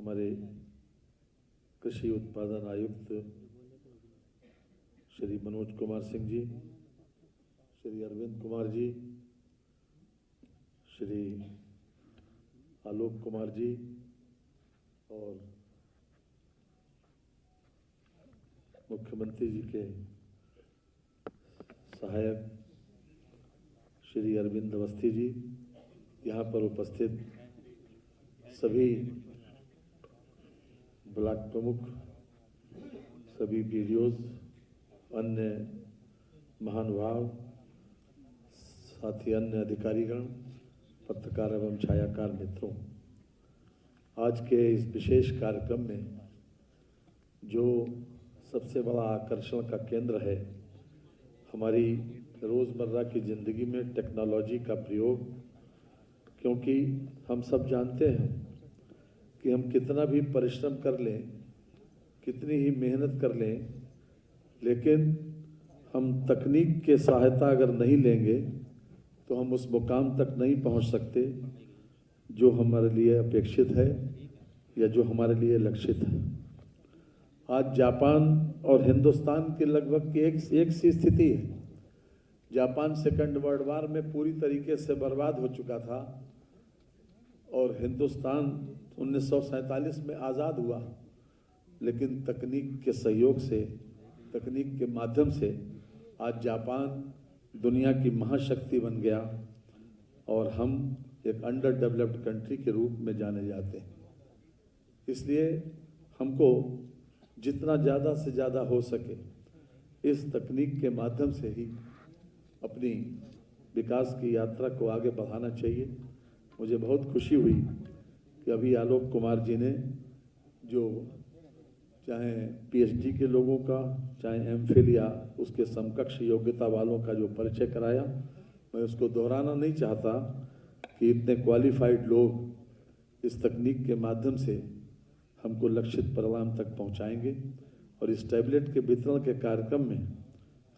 हमारे कृषि उत्पादन आयुक्त श्री मनोज कुमार सिंह जी, श्री अरविंद कुमार जी, श्री आलोक कुमार जी और मुख्यमंत्री जी के सहायक श्री अरविंद अवस्थी जी, यहाँ पर उपस्थित सभी ब्लॉक प्रमुख, सभी बीडीओज, अन्य महानुभाव, साथी अन्य अधिकारीगण, पत्रकार एवं छायाकार मित्रों, आज के इस विशेष कार्यक्रम में जो सबसे बड़ा आकर्षण का केंद्र है, हमारी रोज़मर्रा की ज़िंदगी में टेक्नोलॉजी का प्रयोग, क्योंकि हम सब जानते हैं कि हम कितना भी परिश्रम कर लें, कितनी ही मेहनत कर लें, लेकिन हम तकनीक के सहायता अगर नहीं लेंगे तो हम उस मुकाम तक नहीं पहुंच सकते जो हमारे लिए अपेक्षित है या जो हमारे लिए लक्षित है। आज जापान और हिंदुस्तान की लगभग एक सी स्थिति है। जापान सेकंड वर्ल्ड वॉर में पूरी तरीके से बर्बाद हो चुका था और हिंदुस्तान 1947 में आज़ाद हुआ, लेकिन तकनीक के सहयोग से, तकनीक के माध्यम से आज जापान दुनिया की महाशक्ति बन गया और हम एक अंडर डेवलप्ड कंट्री के रूप में जाने जाते हैं। इसलिए हमको जितना ज़्यादा से ज़्यादा हो सके इस तकनीक के माध्यम से ही अपनी विकास की यात्रा को आगे बढ़ाना चाहिए। मुझे बहुत खुशी हुई कि अभी आलोक कुमार जी ने जो चाहे पीएचडी के लोगों का, चाहे एमफिल या उसके समकक्ष योग्यता वालों का जो परिचय कराया, मैं उसको दोहराना नहीं चाहता कि इतने क्वालिफाइड लोग इस तकनीक के माध्यम से हमको लक्षित परिणाम तक पहुंचाएंगे। और इस टैबलेट के वितरण के कार्यक्रम में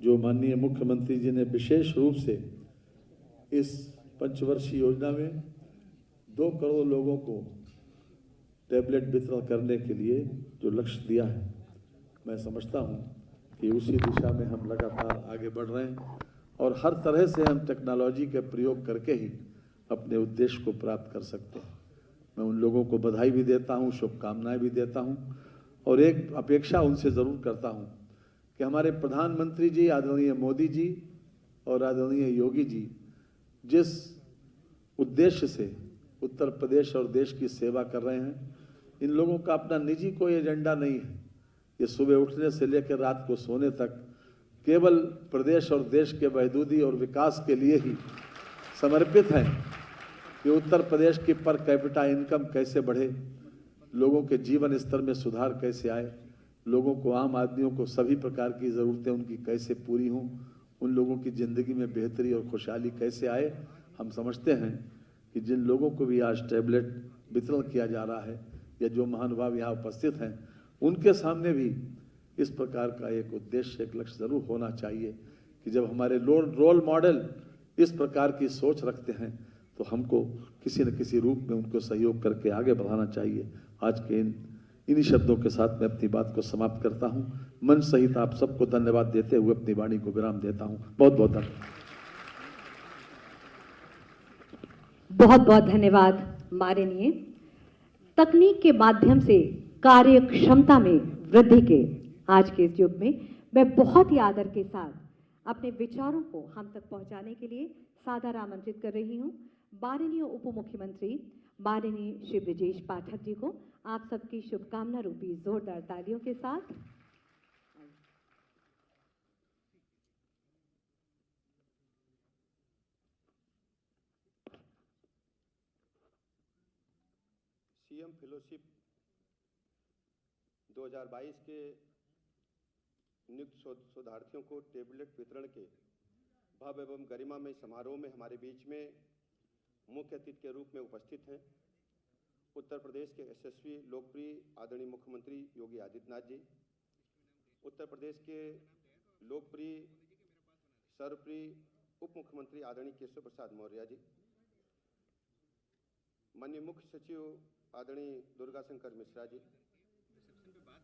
जो माननीय मुख्यमंत्री जी ने विशेष रूप से इस पंचवर्षीय योजना में 2 करोड़ लोगों को टैबलेट वितरण करने के लिए जो लक्ष्य दिया है, मैं समझता हूं कि उसी दिशा में हम लगातार आगे बढ़ रहे हैं और हर तरह से हम टेक्नोलॉजी के प्रयोग करके ही अपने उद्देश्य को प्राप्त कर सकते हैं। मैं उन लोगों को बधाई भी देता हूं, शुभकामनाएं भी देता हूं और एक अपेक्षा उनसे ज़रूर करता हूं कि हमारे प्रधानमंत्री जी आदरणीय मोदी जी और आदरणीय योगी जी जिस उद्देश्य से उत्तर प्रदेश और देश की सेवा कर रहे हैं, इन लोगों का अपना निजी कोई एजेंडा नहीं है। ये सुबह उठने से लेकर रात को सोने तक केवल प्रदेश और देश के बहबूदी और विकास के लिए ही समर्पित हैं कि उत्तर प्रदेश की पर कैपिटा इनकम कैसे बढ़े, लोगों के जीवन स्तर में सुधार कैसे आए, लोगों को, आम आदमियों को सभी प्रकार की ज़रूरतें उनकी कैसे पूरी हों, उन लोगों की ज़िंदगी में बेहतरी और खुशहाली कैसे आए। हम समझते हैं कि जिन लोगों को भी आज टैबलेट वितरण किया जा रहा है या जो महानुभाव यहाँ उपस्थित हैं, उनके सामने भी इस प्रकार का एक उद्देश्य, एक लक्ष्य ज़रूर होना चाहिए कि जब हमारे रोल मॉडल इस प्रकार की सोच रखते हैं तो हमको किसी न किसी रूप में उनको सहयोग करके आगे बढ़ाना चाहिए। आज के इन्हीं शब्दों के साथ मैं अपनी बात को समाप्त करता हूं। मन सहित आप सबको धन्यवाद देते हुए अपनी वाणी को विराम देता हूं। बहुत बहुत धन्यवाद। बहुत बहुत धन्यवाद माननीय। तकनीक के माध्यम से कार्य क्षमता में वृद्धि के आज के इस युग में मैं बहुत ही आदर के साथ अपने विचारों को हम तक पहुंचाने के लिए सादर आमंत्रित कर रही हूं माननीय उप मुख्यमंत्री माननीय श्री ब्रजेश पाठक जी को आप सबकी शुभकामना रूपी जोरदार तालियों के साथ। सीएम फेलोशिप 2022 के नियुक्त शोधार्थियों को टैबलेट वितरण के भव्य एवं गरिमामय समारोह में हमारे बीच में मुख्य अतिथि के रूप में उपस्थित हैं उत्तर प्रदेश के यशस्वी लोकप्रिय आदरणीय मुख्यमंत्री योगी आदित्यनाथ जी, उत्तर प्रदेश के लोकप्रिय सर्वप्रिय उप मुख्यमंत्री आदरणीय केशव प्रसाद मौर्य जी, माननीय मुख्य सचिव आदरणीय दुर्गा शंकर मिश्रा जी,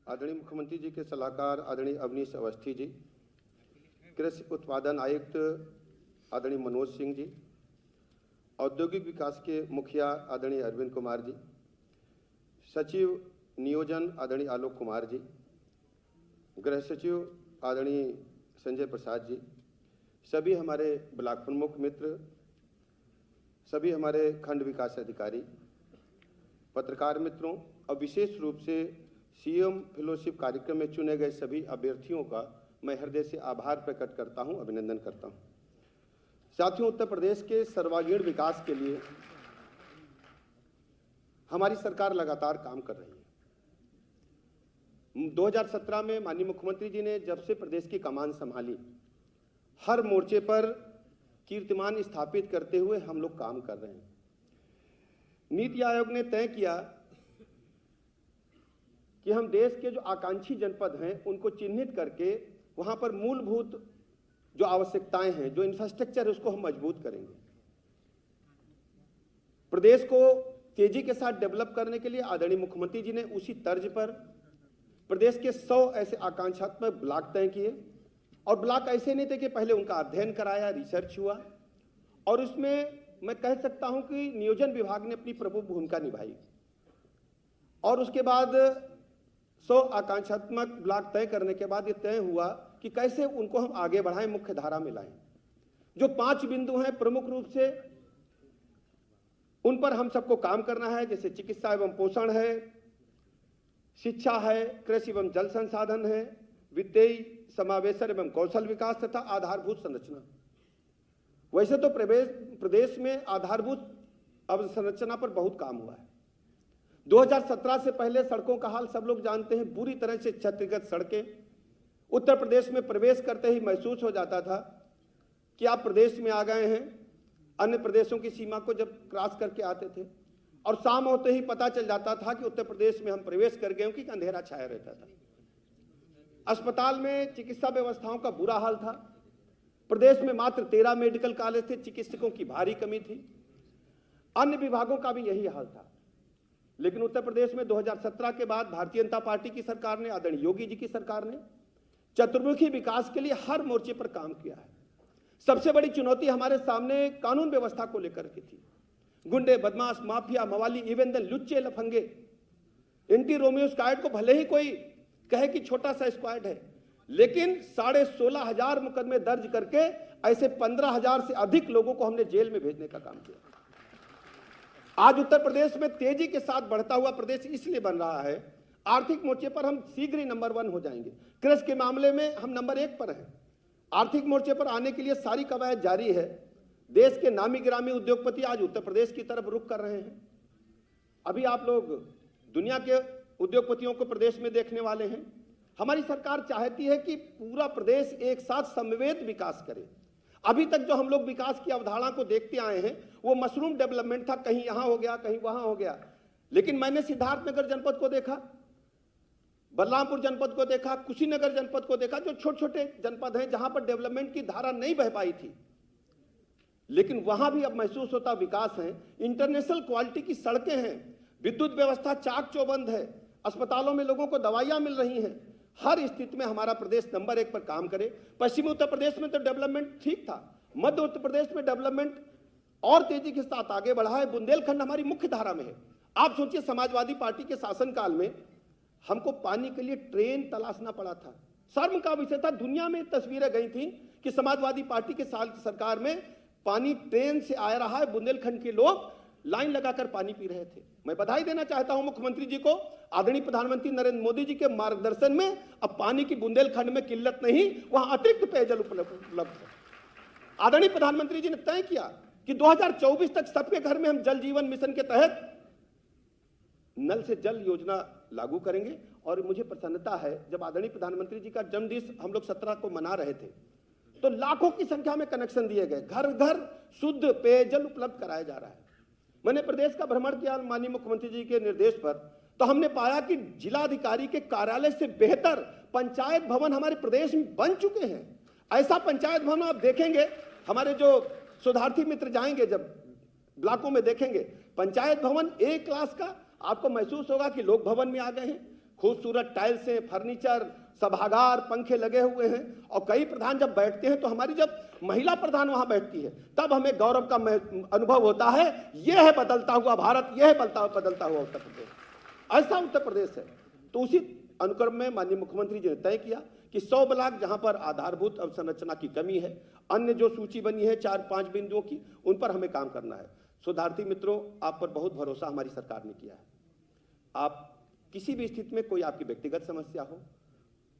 आदरणीय मुख्यमंत्री जी के सलाहकार आदरणीय अवनीश अवस्थी जी, कृषि उत्पादन आयुक्त आदरणीय मनोज सिंह जी, औद्योगिक विकास के मुखिया आदरणीय अरविंद कुमार जी, सचिव नियोजन आदरणीय आलोक कुमार जी, गृह सचिव आदरणीय संजय प्रसाद जी, सभी हमारे ब्लॉक प्रमुख मित्र, सभी हमारे खंड विकास अधिकारी, पत्रकार मित्रों और विशेष रूप से सीएम फेलोशिप कार्यक्रम में चुने गए सभी अभ्यर्थियों का मैं हृदय से आभार प्रकट करता हूं, अभिनंदन करता हूं। साथियों, उत्तर प्रदेश के सर्वांगीण विकास के लिए हमारी सरकार लगातार काम कर रही है। 2017 में माननीय मुख्यमंत्री जी ने जब से प्रदेश की कमान संभाली, हर मोर्चे पर कीर्तिमान स्थापित करते हुए हम लोग काम कर रहे हैं। नीति आयोग ने तय किया कि हम देश के जो आकांक्षी जनपद हैं उनको चिन्हित करके वहां पर मूलभूत जो आवश्यकताएं हैं, जो इंफ्रास्ट्रक्चर है, उसको हम मजबूत करेंगे। प्रदेश को तेजी के साथ डेवलप करने के लिए आदरणीय मुख्यमंत्री जी ने उसी तर्ज पर प्रदेश के 100 ऐसे आकांक्षात्मक ब्लॉक तय किए। और ब्लॉक ऐसे नहीं थे कि पहले उनका अध्ययन कराया, रिसर्च हुआ, और उसमें मैं कह सकता हूं कि नियोजन विभाग ने अपनी प्रमुख भूमिका निभाई। और उसके बाद 100 आकांक्षात्मक ब्लॉक तय करने के बाद ये तय हुआ कि कैसे उनको हम आगे बढ़ाएं, मुख्य धारा में लाएं। जो 5 बिंदु हैं प्रमुख रूप से, उन पर हम सबको काम करना है, जैसे चिकित्सा एवं पोषण है, शिक्षा है, कृषि एवं जल संसाधन है, वित्तीय समावेशन एवं कौशल विकास तथा आधारभूत संरचना। वैसे तो प्रदेश में आधारभूत अवसंरचना पर बहुत काम हुआ है। 2017 से पहले सड़कों का हाल सब लोग जानते हैं, बुरी तरह से क्षतिग्रस्त सड़कें। उत्तर प्रदेश में प्रवेश करते ही महसूस हो जाता था कि आप प्रदेश में आ गए हैं। अन्य प्रदेशों की सीमा को जब क्रॉस करके आते थे और शाम होते ही पता चल जाता था कि उत्तर प्रदेश में हम प्रवेश कर गए, क्योंकि अंधेरा छाया रहता था। अस्पताल में चिकित्सा व्यवस्थाओं का बुरा हाल था। प्रदेश में मात्र 13 मेडिकल कॉलेज थे, चिकित्सकों की भारी कमी थी। अन्य विभागों का भी यही हाल था। लेकिन उत्तर प्रदेश में 2017 के बाद भारतीय जनता पार्टी की सरकार ने, आदरणीय योगी जी की सरकार ने चतुर्मुखी विकास के लिए हर मोर्चे पर काम किया है। सबसे बड़ी चुनौती हमारे सामने कानून व्यवस्था को लेकर के थी। गुंडे, बदमाश, माफिया, मवाली, इवेंदन, लुच्चे, लफंगे, एंटी रोमियो स्क्वाड को भले ही कोई कहे कि छोटा सा स्क्वाड है, लेकिन 16,500 मुकदमे दर्ज करके ऐसे 15,000 से अधिक लोगों को हमने जेल में भेजने का काम किया। आज उत्तर प्रदेश में तेजी के साथ बढ़ता हुआ प्रदेश इसलिए बन रहा है, आर्थिक मोर्चे पर हम शीघ्र ही नंबर 1 हो जाएंगे। कृषि के मामले में हम नंबर 1 पर हैं। आर्थिक मोर्चे पर आने के लिए सारी कवायद जारी है। देश के नामी गिरामी उद्योगपति आज उत्तर प्रदेश की तरफ रुख कर रहे हैं। अभी आप लोग दुनिया के उद्योगपतियों को प्रदेश में देखने वाले हैं। हमारी सरकार चाहती है कि पूरा प्रदेश एक साथ समवेत विकास करे। अभी तक जो हम लोग विकास की अवधारणा को देखते आए हैं वो मशरूम डेवलपमेंट था, कहीं यहां हो गया, कहीं वहां हो गया। लेकिन मैंने सिद्धार्थनगर जनपद को देखा, बलरामपुर जनपद को देखा, कुशीनगर जनपद को देखा, जो छोटे छोटे जनपद हैं जहां पर डेवलपमेंट की धारा नहीं बह पाई थी, लेकिन वहां भी अब महसूस होता विकास है। इंटरनेशनल क्वालिटी की सड़कें हैं, विद्युत व्यवस्था चाक चौबंद है, अस्पतालों में लोगों को दवाइयां मिल रही हैं। हर स्थिति में हमारा प्रदेश नंबर 1 पर काम करे। पश्चिमी उत्तर प्रदेश में तो डेवलपमेंट ठीक था, मध्य उत्तर प्रदेश में डेवलपमेंट और तेजी के साथ आगे बढ़ा है। बुंदेलखंड हमारी मुख्य धारा में है। आप सोचिए, समाजवादी पार्टी के शासनकाल में हमको पानी के लिए ट्रेन तलाशना पड़ा था। शर्म का विषय था। दुनिया में तस्वीरें गई थी कि समाजवादी पार्टी के साल की सरकार में पानी ट्रेन से आ रहा है, बुंदेलखंड के लोग लाइन लगाकर पानी पी रहे थे। मैं बधाई देना चाहता हूं मुख्यमंत्री जी को, आदरणीय प्रधानमंत्री नरेंद्र मोदी जी के मार्गदर्शन में अब पानी की बुंदेलखंड में किल्लत नहीं, वहां अतिरिक्त पेयजल उपलब्ध है। आदरणीय प्रधानमंत्री जी ने तय किया कि 2024 तक सबके घर में हम जल जीवन मिशन के तहत नल से जल योजना लागू करेंगे। और मुझे प्रसन्नता है, जब आदरणीय प्रधानमंत्री जी का जन्मदिन हम लोग 17 को मना रहे थे तो लाखों की संख्या में कनेक्शन दिए गए, घर घर शुद्ध पेयजल उपलब्ध कराया जा रहा है। मैंने प्रदेश का भ्रमण किया माननीय मुख्यमंत्री जी के निर्देश पर, तो हमने पाया कि जिलाधिकारी के कार्यालय से बेहतर पंचायत भवन हमारे प्रदेश में बन चुके हैं। ऐसा पंचायत भवन आप देखेंगे, हमारे जो शोधार्थी मित्र जाएंगे जब ब्लॉकों में देखेंगे पंचायत भवन ए क्लास का, आपको महसूस होगा कि लोग भवन में आ गए हैं, खूबसूरत टाइल्स हैं, फर्नीचर, सभागार, पंखे लगे हुए हैं। और कई प्रधान जब बैठते हैं तो हमारी जब महिला प्रधान वहां बैठती है तब हमें गौरव का अनुभव होता है। यह है बदलता हुआ भारत, यह है बदलता हुआ उत्तर प्रदेश। ऐसा उत्तर प्रदेश है। तो उसी अनुक्रम में माननीय मुख्यमंत्री जी ने तय किया कि 100 ब्लॉक जहां पर आधारभूत अवसंरचना की कमी है, अन्य जो सूची बनी है 4-5 बिंदुओं की, उन पर हमें काम करना है। शोधार्थी मित्रों, आप पर बहुत भरोसा हमारी सरकार ने किया है। आप किसी भी स्थिति में कोई आपकी व्यक्तिगत समस्या हो,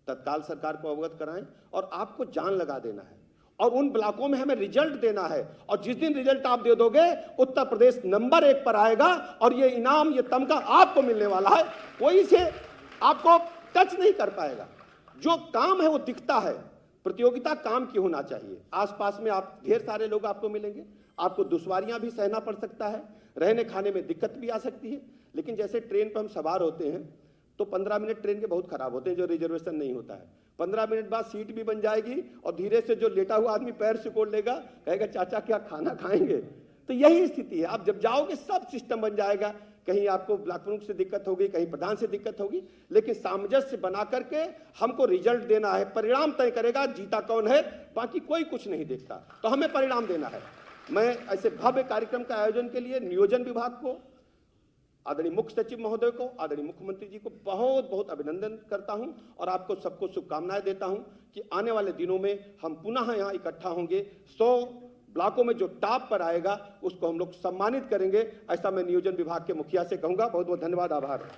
तत्काल सरकार को अवगत कराएं और आपको जान लगा देना है और उन ब्लॉकों में हमें रिजल्ट देना है। और जिस दिन रिजल्ट आप दे दोगे, उत्तर प्रदेश नंबर 1 पर आएगा और ये इनाम, ये तमगा आपको मिलने वाला है। कोई इसे आपको टच नहीं कर पाएगा। जो काम है वो दिखता है। प्रतियोगिता काम की होना चाहिए। आसपास में आप ढेर सारे लोग आपको मिलेंगे, आपको दुश्वारियां भी सहना पड़ सकता है, रहने खाने में दिक्कत भी आ सकती है। लेकिन जैसे ट्रेन पर हम सवार होते हैं तो 15 मिनट ट्रेन के बहुत खराब होते हैं जो रिजर्वेशन नहीं होता है। 15 मिनट बाद सीट भी बन जाएगी और धीरे से जो लेटा हुआ आदमी पैर सिकोड़ लेगा, कहेगा चाचा क्या खाना खाएंगे। तो यही स्थिति है। आप जब जाओगे सब सिस्टम बन जाएगा। कहीं आपको ब्लॉक प्रमुख से दिक्कत होगी, कहीं प्रधान से दिक्कत होगी, लेकिन सामंजस्य बना करके हमको रिजल्ट देना है। परिणाम तय करेगा जीता कौन है, बाकी कोई कुछ नहीं देखता। तो हमें परिणाम देना है। मैं ऐसे भव्य कार्यक्रम का आयोजन के लिए नियोजन विभाग को, आदरणीय मुख्य सचिव महोदय को, आदरणीय मुख्यमंत्री जी को बहुत बहुत अभिनंदन करता हूं और आपको सबको शुभकामनाएं देता हूं कि आने वाले दिनों में हम पुनः यहां इकट्ठा होंगे। 100 ब्लॉकों में जो टॉप पर आएगा उसको हम लोग सम्मानित करेंगे। ऐसा मैं नियोजन विभाग के मुखिया से कहूंगा। बहुत बहुत धन्यवाद, आभार।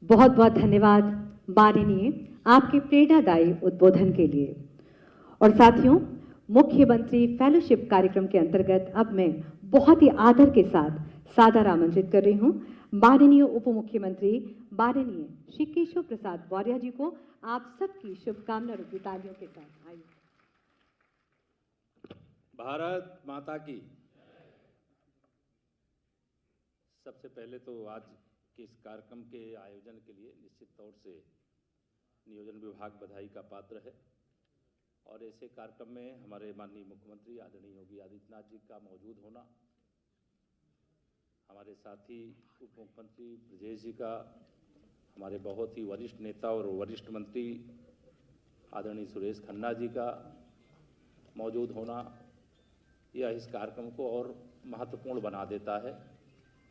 बहुत बहुत धन्यवाद माननीय आपके प्रेरणादायी उद्बोधन के लिए। और साथियों, मुख्यमंत्री फेलोशिप कार्यक्रम के अंतर्गत अब मैं बहुत ही आदर के साथ सादर आमंत्रित कर रही हूं माननीय उप मुख्यमंत्री माननीय श्री केशव प्रसाद मौर्य जी को। आप सबकी शुभकामना रूपी तालियों के साथ आइए। भारत माता की। सबसे पहले तो आज के इस कार्यक्रम के आयोजन के लिए निश्चित तौर से नियोजन विभाग बधाई का पात्र है। और ऐसे कार्यक्रम में हमारे माननीय मुख्यमंत्री आदरणीय योगी आदित्यनाथ जी का मौजूद होना, हमारे साथी उप मुख्यमंत्री ब्रजेश जी का, हमारे बहुत ही वरिष्ठ नेता और वरिष्ठ मंत्री आदरणीय सुरेश खन्ना जी का मौजूद होना, यह इस कार्यक्रम को और महत्वपूर्ण बना देता है।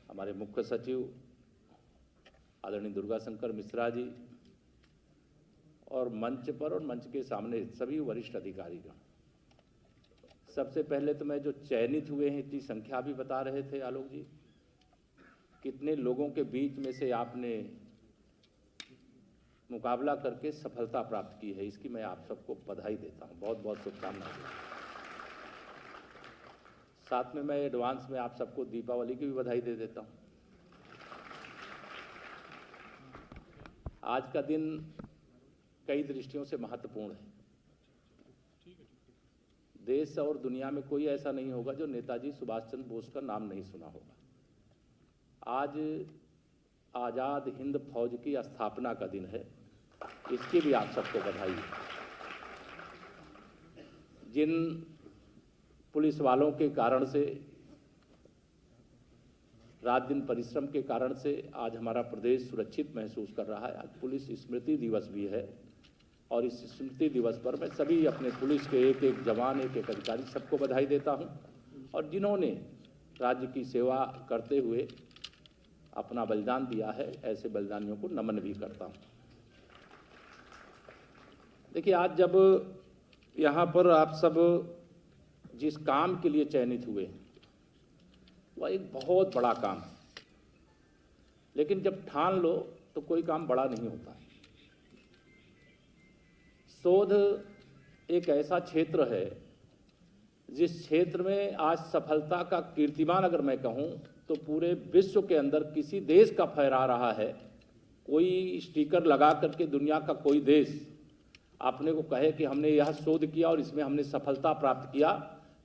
हमारे मुख्य सचिव आदरणीय दुर्गा शंकर मिश्रा जी और मंच पर और मंच के सामने सभी वरिष्ठ अधिकारीगण। सबसे पहले तो मैं जो चयनित हुए हैं, इतनी संख्या भी बता रहे थे आलोक जी, कितने लोगों के बीच में से आपने मुकाबला करके सफलता प्राप्त की है, इसकी मैं आप सबको बधाई देता हूं। बहुत बहुत शुभकामनाएं। साथ में मैं एडवांस में आप सबको दीपावली की भी बधाई दे देता हूं। आज का दिन कई दृष्टियों से महत्वपूर्ण है। देश और दुनिया में कोई ऐसा नहीं होगा जो नेताजी सुभाष चंद्र बोस का नाम नहीं सुना होगा। आज आजाद हिंद फौज की स्थापना का दिन है, इसकी भी आप सबको बधाई है। जिन पुलिस वालों के कारण से, रात दिन परिश्रम के कारण से आज हमारा प्रदेश सुरक्षित महसूस कर रहा है। आज पुलिस स्मृति दिवस भी है और इस स्मृति दिवस पर मैं सभी अपने पुलिस के एक एक जवान, एक एक अधिकारी, सबको बधाई देता हूं। और जिन्होंने राज्य की सेवा करते हुए अपना बलिदान दिया है, ऐसे बलिदानियों को नमन भी करता हूं। देखिए, आज जब यहाँ पर आप सब जिस काम के लिए चयनित हुए हैं वह एक बहुत बड़ा काम है, लेकिन जब ठान लो तो कोई काम बड़ा नहीं होता है। शोध एक ऐसा क्षेत्र है जिस क्षेत्र में आज सफलता का कीर्तिमान अगर मैं कहूं तो पूरे विश्व के अंदर किसी देश का फहरा रहा है। कोई स्टिकर लगा करके दुनिया का कोई देश अपने को कहे कि हमने यह शोध किया और इसमें हमने सफलता प्राप्त किया,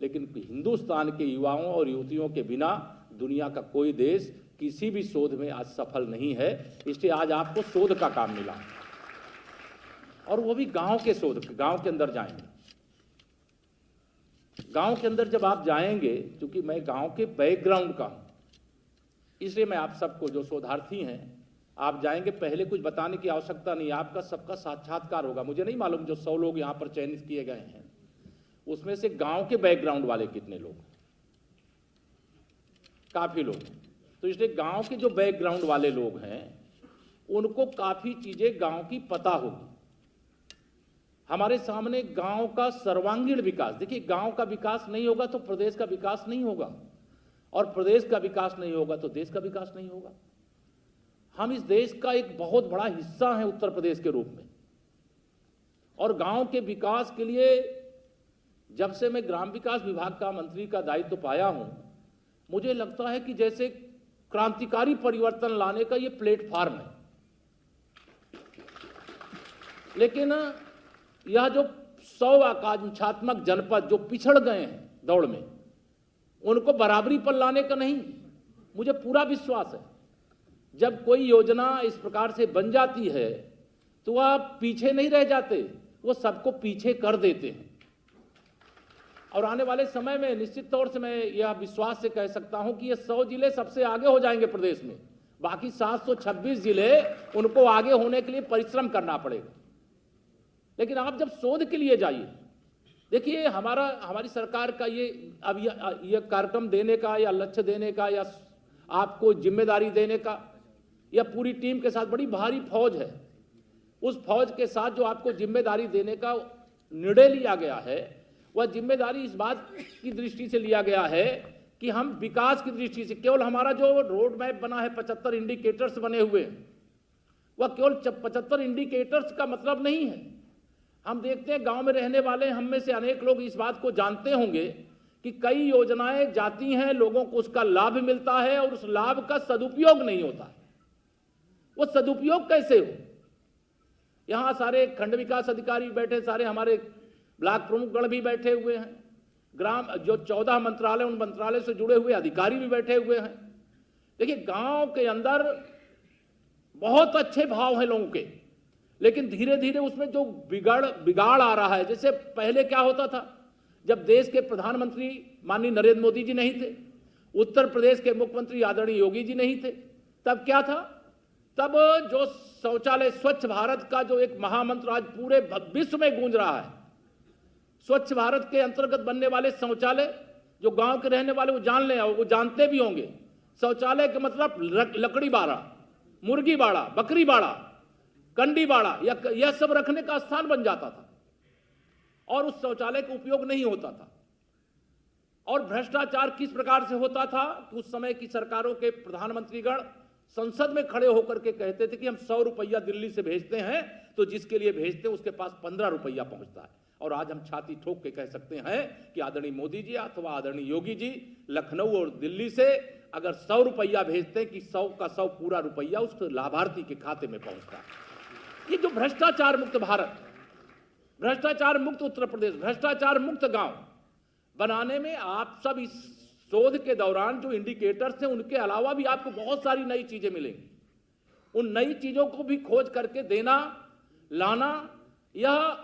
लेकिन हिंदुस्तान के युवाओं और युवतियों के बिना दुनिया का कोई देश किसी भी शोध में आज सफल नहीं है। इसलिए आज आपको शोध का काम मिला और वो भी गांव के शोध, गांव के अंदर जाएंगे। गांव के अंदर जब आप जाएंगे, क्योंकि मैं गांव के बैकग्राउंड का हूं, इसलिए मैं आप सबको जो शोधार्थी हैं, आप जाएंगे, पहले कुछ बताने की आवश्यकता नहीं, आपका सबका साक्षात्कार होगा। मुझे नहीं मालूम जो 100 लोग यहां पर चयनित किए गए हैं उसमें से गांव के बैकग्राउंड वाले कितने लोग, काफी लोग। तो इसलिए गांव के जो बैकग्राउंड वाले लोग हैं उनको काफी चीजें गांव की पता होगी। हमारे सामने गांव का सर्वांगीण विकास, देखिए गांव का विकास नहीं होगा तो प्रदेश का विकास नहीं होगा, और प्रदेश का विकास नहीं होगा तो देश का विकास नहीं होगा। हम इस देश का एक बहुत बड़ा हिस्सा हैं उत्तर प्रदेश के रूप में, और गांव के विकास के लिए जब से मैं ग्राम विकास विभाग का मंत्री का दायित्व पाया हूं, मुझे लगता है कि जैसे क्रांतिकारी परिवर्तन लाने का ये प्लेटफॉर्म है। लेकिन यह जो 100 आकांक्षात्मक जनपद जो पिछड़ गए हैं दौड़ में, उनको बराबरी पर लाने का नहीं, मुझे पूरा विश्वास है जब कोई योजना इस प्रकार से बन जाती है तो वह पीछे नहीं रह जाते, वो सबको पीछे कर देते हैं। और आने वाले समय में निश्चित तौर से मैं यह विश्वास से कह सकता हूं कि ये 100 जिले सबसे आगे हो जाएंगे प्रदेश में, बाकी 726 जिले उनको आगे होने के लिए परिश्रम करना पड़ेगा। लेकिन आप जब शोध के लिए जाइए, देखिए हमारी सरकार का ये कार्यक्रम देने का या लक्ष्य देने का या आपको जिम्मेदारी देने का, या पूरी टीम के साथ बड़ी भारी फौज है, उस फौज के साथ जो आपको जिम्मेदारी देने का निर्णय लिया गया है, वह जिम्मेदारी इस बात की दृष्टि से लिया गया है कि हम विकास की दृष्टि से, केवल हमारा जो रोड मैप बना है 75 इंडिकेटर्स बने हुए हैं, वह केवल 75 इंडिकेटर्स का मतलब नहीं है। हम देखते हैं गांव में रहने वाले हम में से अनेक लोग इस बात को जानते होंगे कि कई योजनाएं जाती हैं, लोगों को उसका लाभ मिलता है और उस लाभ का सदुपयोग नहीं होता। वो सदुपयोग कैसे हो? यहां सारे खंड विकास अधिकारी बैठे, सारे हमारे ब्लॉक प्रमुखगण भी बैठे हुए हैं, ग्राम जो 14 मंत्रालय, उन मंत्रालय से जुड़े हुए अधिकारी भी बैठे हुए हैं। देखिए गांव के अंदर बहुत अच्छे भाव हैं लोगों के, लेकिन धीरे धीरे उसमें जो बिगाड़ आ रहा है। जैसे पहले क्या होता था, जब देश के प्रधानमंत्री माननीय नरेंद्र मोदी जी नहीं थे, उत्तर प्रदेश के मुख्यमंत्री आदरणीय योगी जी नहीं थे, तब क्या था, तब जो शौचालय स्वच्छ भारत का जो एक महामंत्र आज पूरे विश्व में गूंज रहा है, स्वच्छ भारत के अंतर्गत बनने वाले शौचालय, जो गांव के रहने वाले वो जान ले, वो जानते भी होंगे, शौचालय का मतलब लकड़ी बाड़ा, मुर्गी बाड़ा, बकरी बाड़ा, कंडी बाड़ा, यह सब रखने का स्थान बन जाता था और उस शौचालय का उपयोग नहीं होता था। और भ्रष्टाचार किस प्रकार से होता था कि उस समय की सरकारों के प्रधानमंत्रीगण संसद में खड़े होकर के कहते थे कि हम 100 रुपया दिल्ली से भेजते हैं, तो जिसके लिए भेजते हैं उसके पास 15 रुपया पहुंचता है। और आज हम छाती ठोक के कह सकते हैं कि आदरणीय मोदी जी अथवा आदरणीय योगी जी लखनऊ और दिल्ली से अगर 100 रुपया भेजते हैं कि 100 का 100 पूरा रुपया उस लाभार्थी के खाते में पहुंचता है। ये जो भ्रष्टाचार मुक्त भारत, भ्रष्टाचार मुक्त उत्तर प्रदेश, भ्रष्टाचार मुक्त गांव बनाने में आप सब इस शोध के दौरान जो इंडिकेटर्स हैं उनके अलावा भी आपको बहुत सारी नई चीजें मिलेंगी। उन नई चीजों को भी खोज करके देना, लाना, यह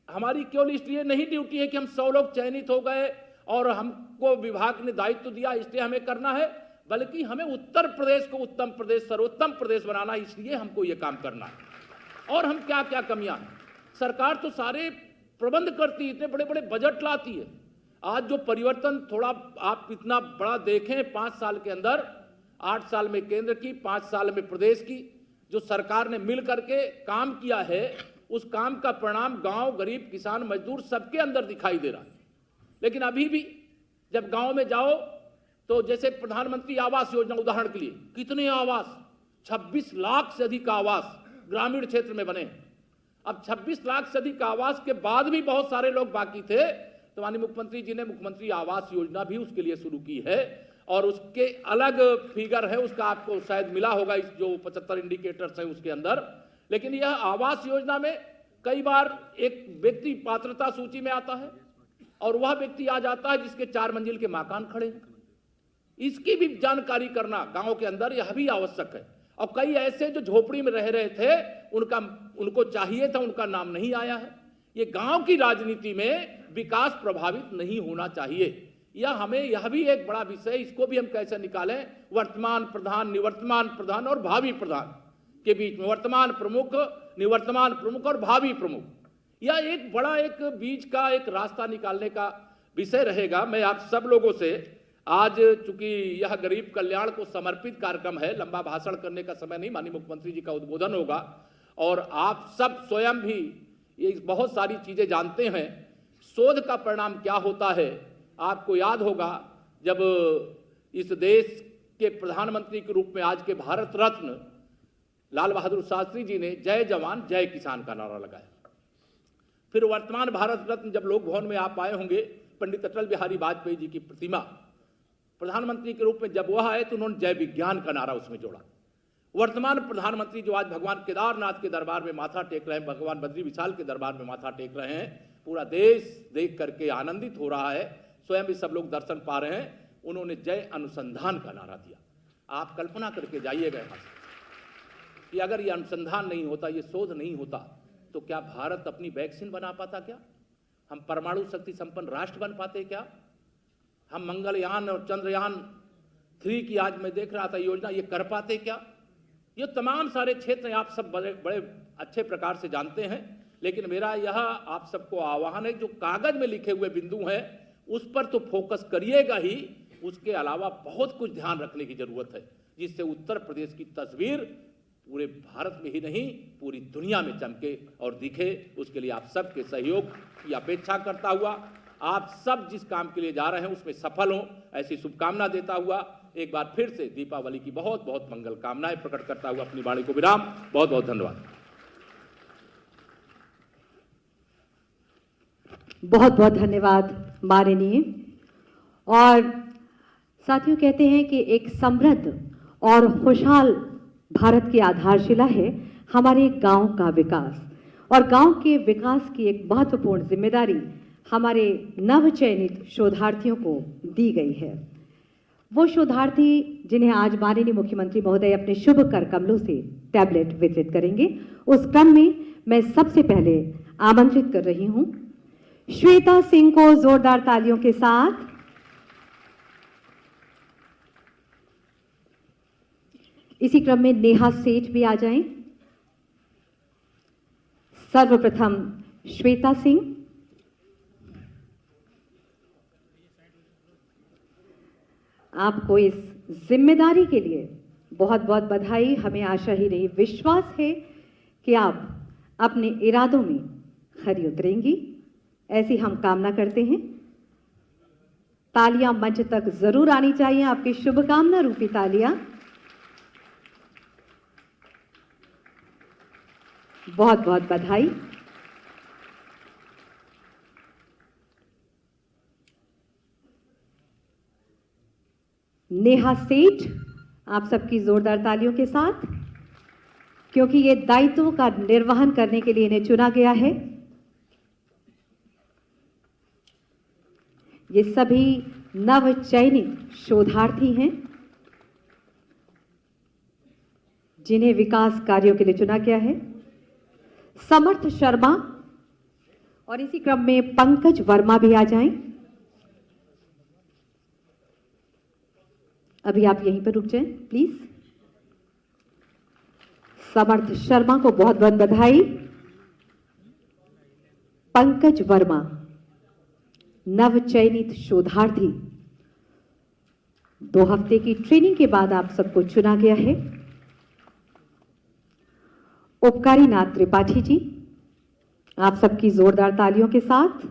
हमारी केवल इसलिए नहीं ड्यूटी है कि हम 100 लोग चयनित हो गए और हमको विभाग ने दायित्व दिया इसलिए हमें करना है, बल्कि हमें उत्तर प्रदेश को उत्तम प्रदेश, सर्वोत्तम प्रदेश बनाना, इसलिए हमको ये काम करना है। और हम क्या क्या कमियां हैं, सरकार तो सारे प्रबंध करती है, इतने बड़े बड़े बजट लाती है। आज जो परिवर्तन थोड़ा आप इतना बड़ा देखें, 5 साल के अंदर, 8 साल में केंद्र की, 5 साल में प्रदेश की, जो सरकार ने मिल करके काम किया है, उस काम का परिणाम गांव, गरीब, किसान, मजदूर सबके अंदर दिखाई दे रहा है। लेकिन अभी भी जब गांव में जाओ तो जैसे प्रधानमंत्री आवास योजना उदाहरण के लिए, कितने आवास, 26 लाख से अधिक आवास ग्रामीण क्षेत्र में बने। अब 26 लाख से अधिक आवास के बाद भी बहुत सारे लोग बाकी थे, तो माननीय मुख्यमंत्री जी ने मुख्यमंत्री आवास योजना भी उसके लिए शुरू की है और उसके अलग फिगर है, उसका आपको शायद मिला होगा इस जो 75 इंडिकेटर्स है उसके अंदर। लेकिन यह आवास योजना में कई बार एक व्यक्ति पात्रता सूची में आता है और वह व्यक्ति आ जाता है जिसके 4 मंजिल के मकान खड़े हैं। इसकी भी जानकारी करना गांव के अंदर यह भी आवश्यक है। और कई ऐसे जो झोपड़ी में रह रहे थे, उनको चाहिए था, उनका नाम नहीं आया है। ये गांव की राजनीति में विकास प्रभावित नहीं होना चाहिए। या हमें यह भी एक बड़ा विषय, इसको भी हम कैसे निकालें, वर्तमान प्रधान, निवर्तमान प्रधान और भावी प्रधान के बीच में, वर्तमान प्रमुख, निवर्तमान प्रमुख और भावी प्रमुख, यह एक बड़ा एक बीच का एक रास्ता निकालने का विषय रहेगा। मैं आप सब लोगों से आज, चूंकि यह गरीब कल्याण को समर्पित कार्यक्रम है, लंबा भाषण करने का समय नहीं, माननीय मुख्यमंत्री जी का उद्बोधन होगा और आप सब स्वयं भी ये बहुत सारी चीजें जानते हैं। शोध का परिणाम क्या होता है, आपको याद होगा जब इस देश के प्रधानमंत्री के रूप में आज के भारत रत्न लाल बहादुर शास्त्री जी ने जय जवान जय किसान का नारा लगाया। फिर वर्तमान भारत रत्न जब लोक भवन में आप आए होंगे, पंडित अटल बिहारी वाजपेयी जी की प्रतिमा प्रधानमंत्री के रूप में जब वह आए तो उन्होंने जय विज्ञान का नारा उसमें जोड़ा। वर्तमान प्रधानमंत्री जो आज भगवान केदारनाथ के दरबार में माथा टेक रहे हैं, भगवान बद्री विशाल के दरबार में माथा टेक रहे हैं, पूरा देश देख करके आनंदित हो रहा है, स्वयं भी सब लोग दर्शन पा रहे हैं। उन्होंने जय अनुसंधान का नारा दिया। आप कल्पना करके जाइएगा यहाँ से कि अगर ये अनुसंधान नहीं होता, ये शोध नहीं होता, तो क्या भारत अपनी वैक्सीन बना पाता? क्या हम परमाणु शक्ति संपन्न राष्ट्र बन पाते? क्या हम मंगलयान और चंद्रयान 3 की आज मैं देख रहा था योजना, ये कर पाते? क्या ये तमाम सारे क्षेत्र आप सब बड़े बड़े अच्छे प्रकार से जानते हैं, लेकिन मेरा यह आप सबको आह्वान है, जो कागज में लिखे हुए बिंदु हैं उस पर तो फोकस करिएगा ही, उसके अलावा बहुत कुछ ध्यान रखने की जरूरत है, जिससे उत्तर प्रदेश की तस्वीर पूरे भारत में ही नहीं पूरी दुनिया में चमके और दिखे। उसके लिए आप सबके सहयोग की अपेक्षा करता हुआ, आप सब जिस काम के लिए जा रहे हैं उसमें सफल हों, ऐसी शुभकामना देता हुआ एक बार फिर से दीपावली की बहुत बहुत मंगल कामनाएं प्रकट करता हुआ अपनी वाणी को विराम। बहुत बहुत धन्यवाद। बहुत बहुत धन्यवाद माननीय। और साथियों, कहते हैं कि एक समृद्ध और खुशहाल भारत की आधारशिला है हमारे गांव का विकास, और गांव के विकास की एक महत्वपूर्ण जिम्मेदारी हमारे नवचयनित शोधार्थियों को दी गई है। वो शोधार्थी जिन्हें आज माननीय मुख्यमंत्री महोदय अपने शुभ कर कमलों से टैबलेट वितरित करेंगे, उस क्रम में मैं सबसे पहले आमंत्रित कर रही हूं श्वेता सिंह को जोरदार तालियों के साथ। इसी क्रम में नेहा सेठ भी आ जाएं। सर्वप्रथम श्वेता सिंह। आपको इस जिम्मेदारी के लिए बहुत बहुत बधाई। हमें आशा ही नहीं, विश्वास है कि आप अपने इरादों में खरी उतरेंगी, ऐसी हम कामना करते हैं। तालियां मंच तक जरूर आनी चाहिए, आपकी शुभकामना रूपी तालियां। बहुत बहुत बधाई। नेहा सेठ, आप सबकी जोरदार तालियों के साथ, क्योंकि ये दायित्वों का निर्वहन करने के लिए इन्हें चुना गया है। ये सभी नवचयनित शोधार्थी हैं जिन्हें विकास कार्यों के लिए चुना गया है। समर्थ शर्मा और इसी क्रम में पंकज वर्मा भी आ जाएं। अभी आप यहीं पर रुक जाएं प्लीज। समर्थ शर्मा को बहुत बहुत बधाई। पंकज वर्मा नवचयनित शोधार्थी, 2 हफ्ते की ट्रेनिंग के बाद आप सबको चुना गया है। उपकारी नाथ त्रिपाठी जी, आप सबकी जोरदार तालियों के साथ।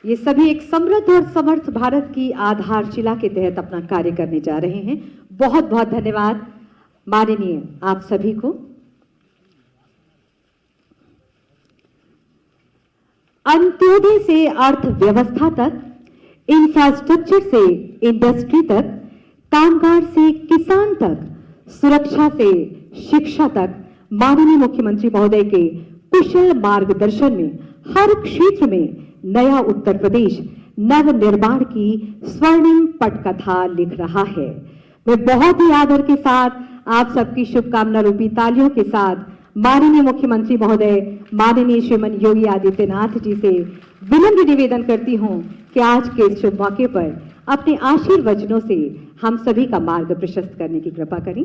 ये सभी एक समृद्ध और समर्थ भारत की आधारशिला के तहत अपना कार्य करने जा रहे हैं। बहुत बहुत धन्यवाद माननीय आप सभी को। अंत्योदय से अर्थव्यवस्था तक, इंफ्रास्ट्रक्चर से इंडस्ट्री तक, कामगार से किसान तक, सुरक्षा से शिक्षा तक, माननीय मुख्यमंत्री महोदय के कुशल मार्गदर्शन में हर क्षेत्र में नया उत्तर प्रदेश नव निर्माण की स्वर्णिम पटकथा लिख रहा है। मैं बहुत ही आदर के साथ आप सबकी शुभकामना रूपी तालियों के साथ माननीय मुख्यमंत्री महोदय माननीय श्रीमान योगी आदित्यनाथ जी से विनम्र निवेदन करती हूं कि आज के इस शुभ मौके पर अपने आशीर्वचनों से हम सभी का मार्ग प्रशस्त करने की कृपा करें।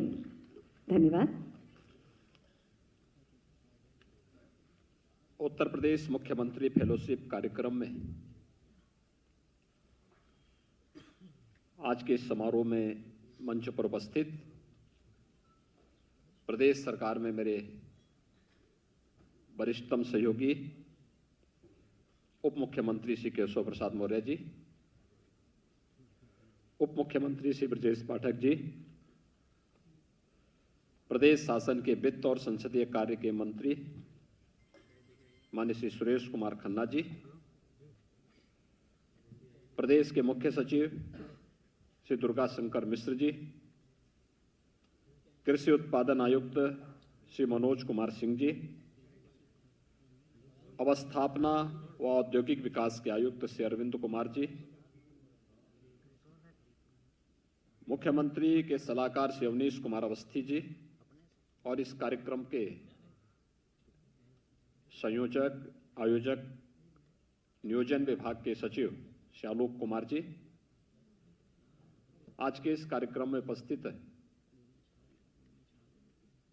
धन्यवाद। उत्तर प्रदेश मुख्यमंत्री फेलोशिप कार्यक्रम में आज के इस समारोह में मंच पर उपस्थित प्रदेश सरकार में मेरे वरिष्ठतम सहयोगी उप मुख्यमंत्री श्री केशव प्रसाद मौर्य जी, उप मुख्यमंत्री श्री ब्रजेश पाठक जी, प्रदेश शासन के वित्त और संसदीय कार्य के मंत्री माननीय श्री सुरेश कुमार खन्ना जी, प्रदेश के मुख्य सचिव श्री दुर्गा शंकर मिश्र जी, कृषि उत्पादन आयुक्त श्री मनोज कुमार सिंह जी, अवस्थापना व औद्योगिक विकास के आयुक्त श्री अरविंद कुमार जी, मुख्यमंत्री के सलाहकार श्री अवनीश कुमार अवस्थी जी और इस कार्यक्रम के संयोजक, आयोजक, नियोजन विभाग के सचिव श्री आलोक कुमार जी, आज के इस कार्यक्रम में उपस्थित है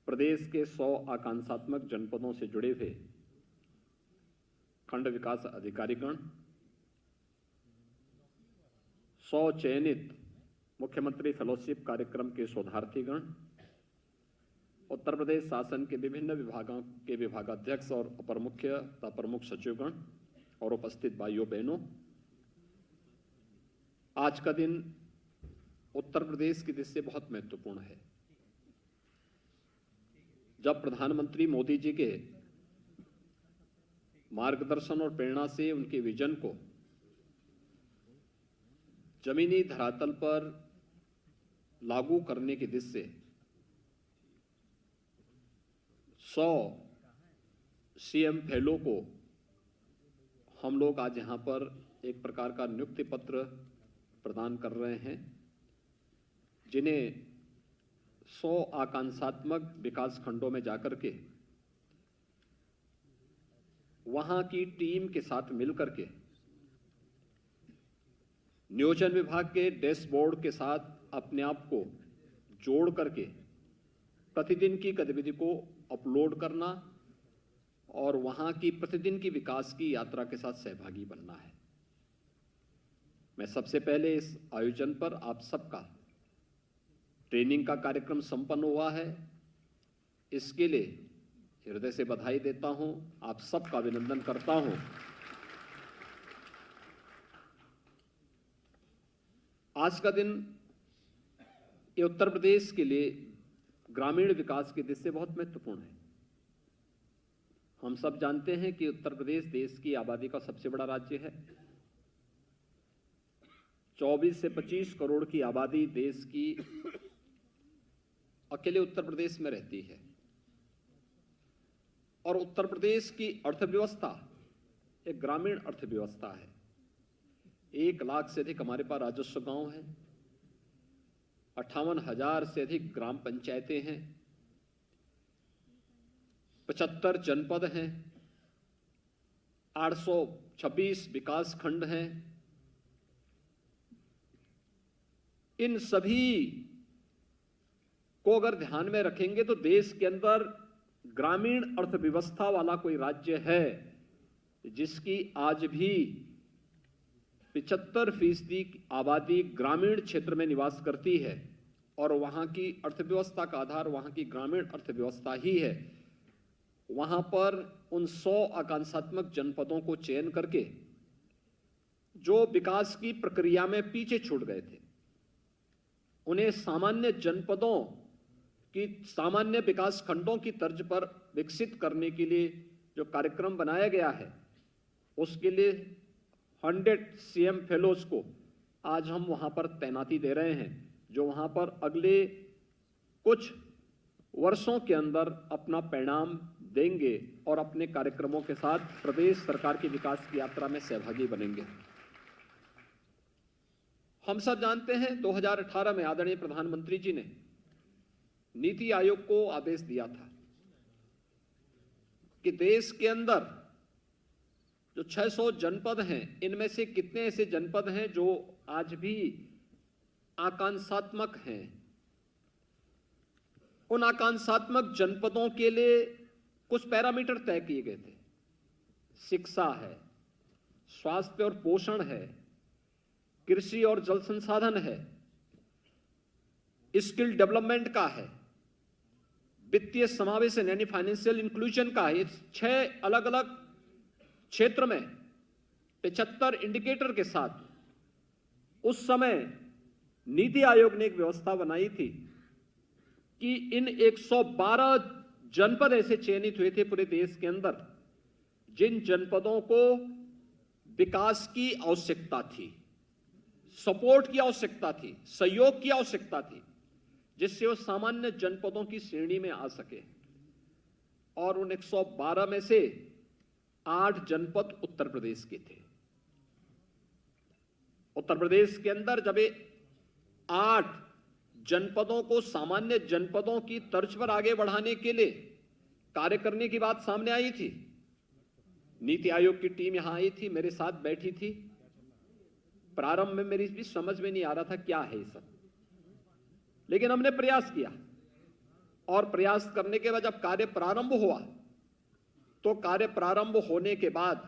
प्रदेश के 100 आकांक्षात्मक जनपदों से जुड़े हुए खंड विकास अधिकारीगण, 100 चयनित मुख्यमंत्री फेलोशिप कार्यक्रम के शोधार्थीगण, उत्तर प्रदेश शासन के विभिन्न विभागों के विभागाध्यक्ष और अपर मुख्य तथा प्रमुख सचिवगण और उपस्थित भाइयों बहनों, आज का दिन उत्तर प्रदेश की दृष्टि से बहुत महत्वपूर्ण है। जब प्रधानमंत्री मोदी जी के मार्गदर्शन और प्रेरणा से उनके विजन को जमीनी धरातल पर लागू करने की दिशा से 100 सीएम फेलो को हम लोग आज यहां पर एक प्रकार का नियुक्ति पत्र प्रदान कर रहे हैं, जिन्हें 100 आकांक्षात्मक विकास खंडों में जाकर के वहां की टीम के साथ मिलकर के नियोजन विभाग के डैशबोर्ड के साथ अपने आप को जोड़ करके प्रतिदिन की गतिविधि को अपलोड करना और वहां की प्रतिदिन की विकास की यात्रा के साथ सहभागी बनना है। मैं सबसे पहले इस आयोजन पर आप सबका ट्रेनिंग का कार्यक्रम संपन्न हुआ है, इसके लिए हृदय से बधाई देता हूं, आप सबका अभिनंदन करता हूं। आज का दिन ये उत्तर प्रदेश के लिए ग्रामीण विकास की दृष्टि से बहुत महत्वपूर्ण है। हम सब जानते हैं कि उत्तर प्रदेश देश की आबादी का सबसे बड़ा राज्य है। 24 से 25 करोड़ की आबादी देश की अकेले उत्तर प्रदेश में रहती है और उत्तर प्रदेश की अर्थव्यवस्था एक ग्रामीण अर्थव्यवस्था है। 1 लाख से अधिक हमारे पास राजस्व गांव है, 58,000 से अधिक ग्राम पंचायतें हैं, 75 जनपद हैं, 826 विकास खंड हैं। इन सभी को अगर ध्यान में रखेंगे तो देश के अंदर ग्रामीण अर्थव्यवस्था वाला कोई राज्य है जिसकी आज भी 75% आबादी ग्रामीण क्षेत्र में निवास करती है और वहां की अर्थव्यवस्था का आधार वहां की ग्रामीण अर्थव्यवस्था ही है। वहां पर उन 100 आकांक्षात्मक जनपदों को चयन करके जो विकास की प्रक्रिया में पीछे छूट गए थे, उन्हें सामान्य जनपदों की सामान्य विकास खंडों की तर्ज पर विकसित करने के लिए जो कार्यक्रम बनाया गया है, उसके लिए 100 सीएम फेलोज को आज हम वहां पर तैनाती दे रहे हैं, जो वहां पर अगले कुछ वर्षों के अंदर अपना परिणाम देंगे और अपने कार्यक्रमों के साथ प्रदेश सरकार की विकास की यात्रा में सहभागी बनेंगे। हम सब जानते हैं 2018 में आदरणीय प्रधानमंत्री जी ने नीति आयोग को आदेश दिया था कि देश के अंदर जो 600 जनपद हैं, इनमें से कितने ऐसे जनपद हैं जो आज भी आकांक्षात्मक हैं। उन आकांक्षात्मक जनपदों के लिए कुछ पैरामीटर तय किए गए थे। शिक्षा है, स्वास्थ्य और पोषण है, कृषि और जल संसाधन है, स्किल डेवलपमेंट का है, वित्तीय समावेशन यानी फाइनेंशियल इंक्लूजन का है। ये 6 अलग अलग क्षेत्र में 75 इंडिकेटर के साथ उस समय नीति आयोग ने एक व्यवस्था बनाई थी कि इन 112 जनपद ऐसे चयनित हुए थे पूरे देश के अंदर, जिन जनपदों को विकास की आवश्यकता थी, सपोर्ट की आवश्यकता थी, सहयोग की आवश्यकता थी, जिससे वो सामान्य जनपदों की श्रेणी में आ सके। और उन 112 में से 8 जनपद उत्तर प्रदेश के थे। उत्तर प्रदेश के अंदर जब 8 जनपदों को सामान्य जनपदों की तर्ज पर आगे बढ़ाने के लिए कार्य करने की बात सामने आई थी, नीति आयोग की टीम यहां आई थी, मेरे साथ बैठी थी। प्रारंभ में मेरी भी समझ में नहीं आ रहा था क्या है ये सब, लेकिन हमने प्रयास किया और प्रयास करने के बाद जब कार्य प्रारंभ हुआ तो कार्य प्रारंभ होने के बाद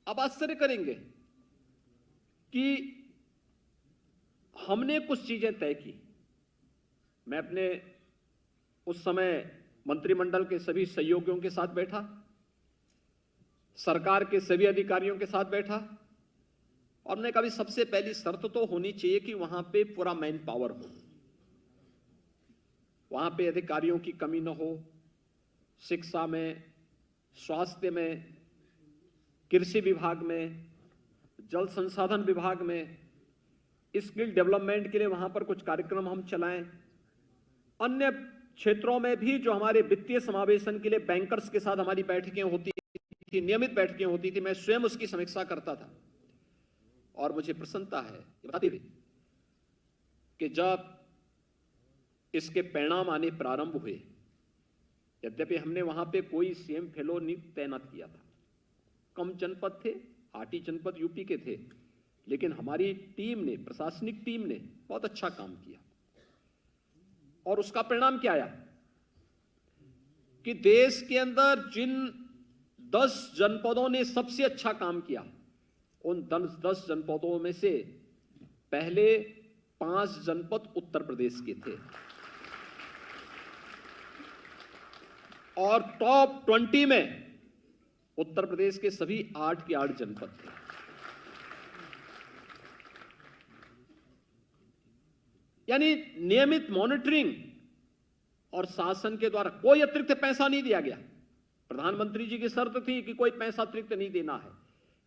अब आश्चर्य करेंगे कि हमने कुछ चीजें तय की। मैं अपने उस समय मंत्रिमंडल के सभी सहयोगियों के साथ बैठा, सरकार के सभी अधिकारियों के साथ बैठा और हमने कहा सबसे पहली शर्त तो होनी चाहिए कि वहां पे पूरा मैन पावर हो, वहां पे अधिकारियों की कमी न हो, शिक्षा में, स्वास्थ्य में, कृषि विभाग में, जल संसाधन विभाग में, स्किल डेवलपमेंट के लिए वहां पर कुछ कार्यक्रम हम चलाएं। अन्य क्षेत्रों में भी जो हमारे वित्तीय समावेशन के लिए बैंकर्स के साथ हमारी बैठकें होती थी, नियमित बैठकें होती थी, मैं स्वयं उसकी समीक्षा करता था। और मुझे प्रसन्नता है ये बताते हुए कि जब इसके परिणाम आने प्रारंभ हुए, यद्यपि हमने वहां पे कोई सीएम फेलो नहीं तैनात किया था, कम जनपद थे, 8 ही जनपद यूपी के थे, लेकिन हमारी टीम ने, प्रशासनिक टीम ने बहुत अच्छा काम किया। और उसका परिणाम क्या आया कि देश के अंदर जिन 10 जनपदों ने सबसे अच्छा काम किया, उन 10 जनपदों में से पहले 5 जनपद उत्तर प्रदेश के थे और टॉप 20 में उत्तर प्रदेश के सभी 8 के 8 जनपद थे। यानी नियमित मॉनिटरिंग और शासन के द्वारा कोई अतिरिक्त पैसा नहीं दिया गया। प्रधानमंत्री जी की शर्त थी कि कोई पैसा अतिरिक्त नहीं देना है,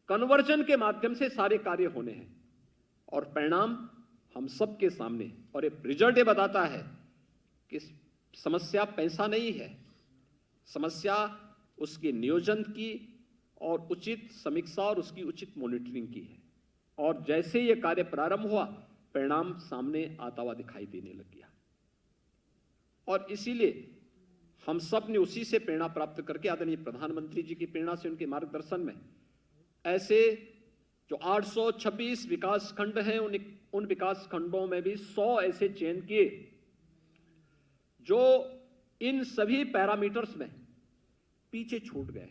कन्वर्जन के माध्यम से सारे कार्य होने हैं और परिणाम हम सबके सामने। और ये रिजल्ट ये बताता है कि समस्या पैसा नहीं है, समस्या उसके नियोजन की और उचित समीक्षा और उसकी उचित मॉनिटरिंग की है। और जैसे ये कार्य प्रारंभ हुआ, परिणाम सामने आता हुआ दिखाई देने लग गया। और इसीलिए हम सब ने उसी से प्रेरणा प्राप्त करके आदरणीय प्रधानमंत्री जी की प्रेरणा से, उनके मार्गदर्शन में ऐसे जो 826 विकास खंड हैं, उन विकास खंडों में भी 100 ऐसे चयन किए जो इन सभी पैरामीटर्स में पीछे छूट गए।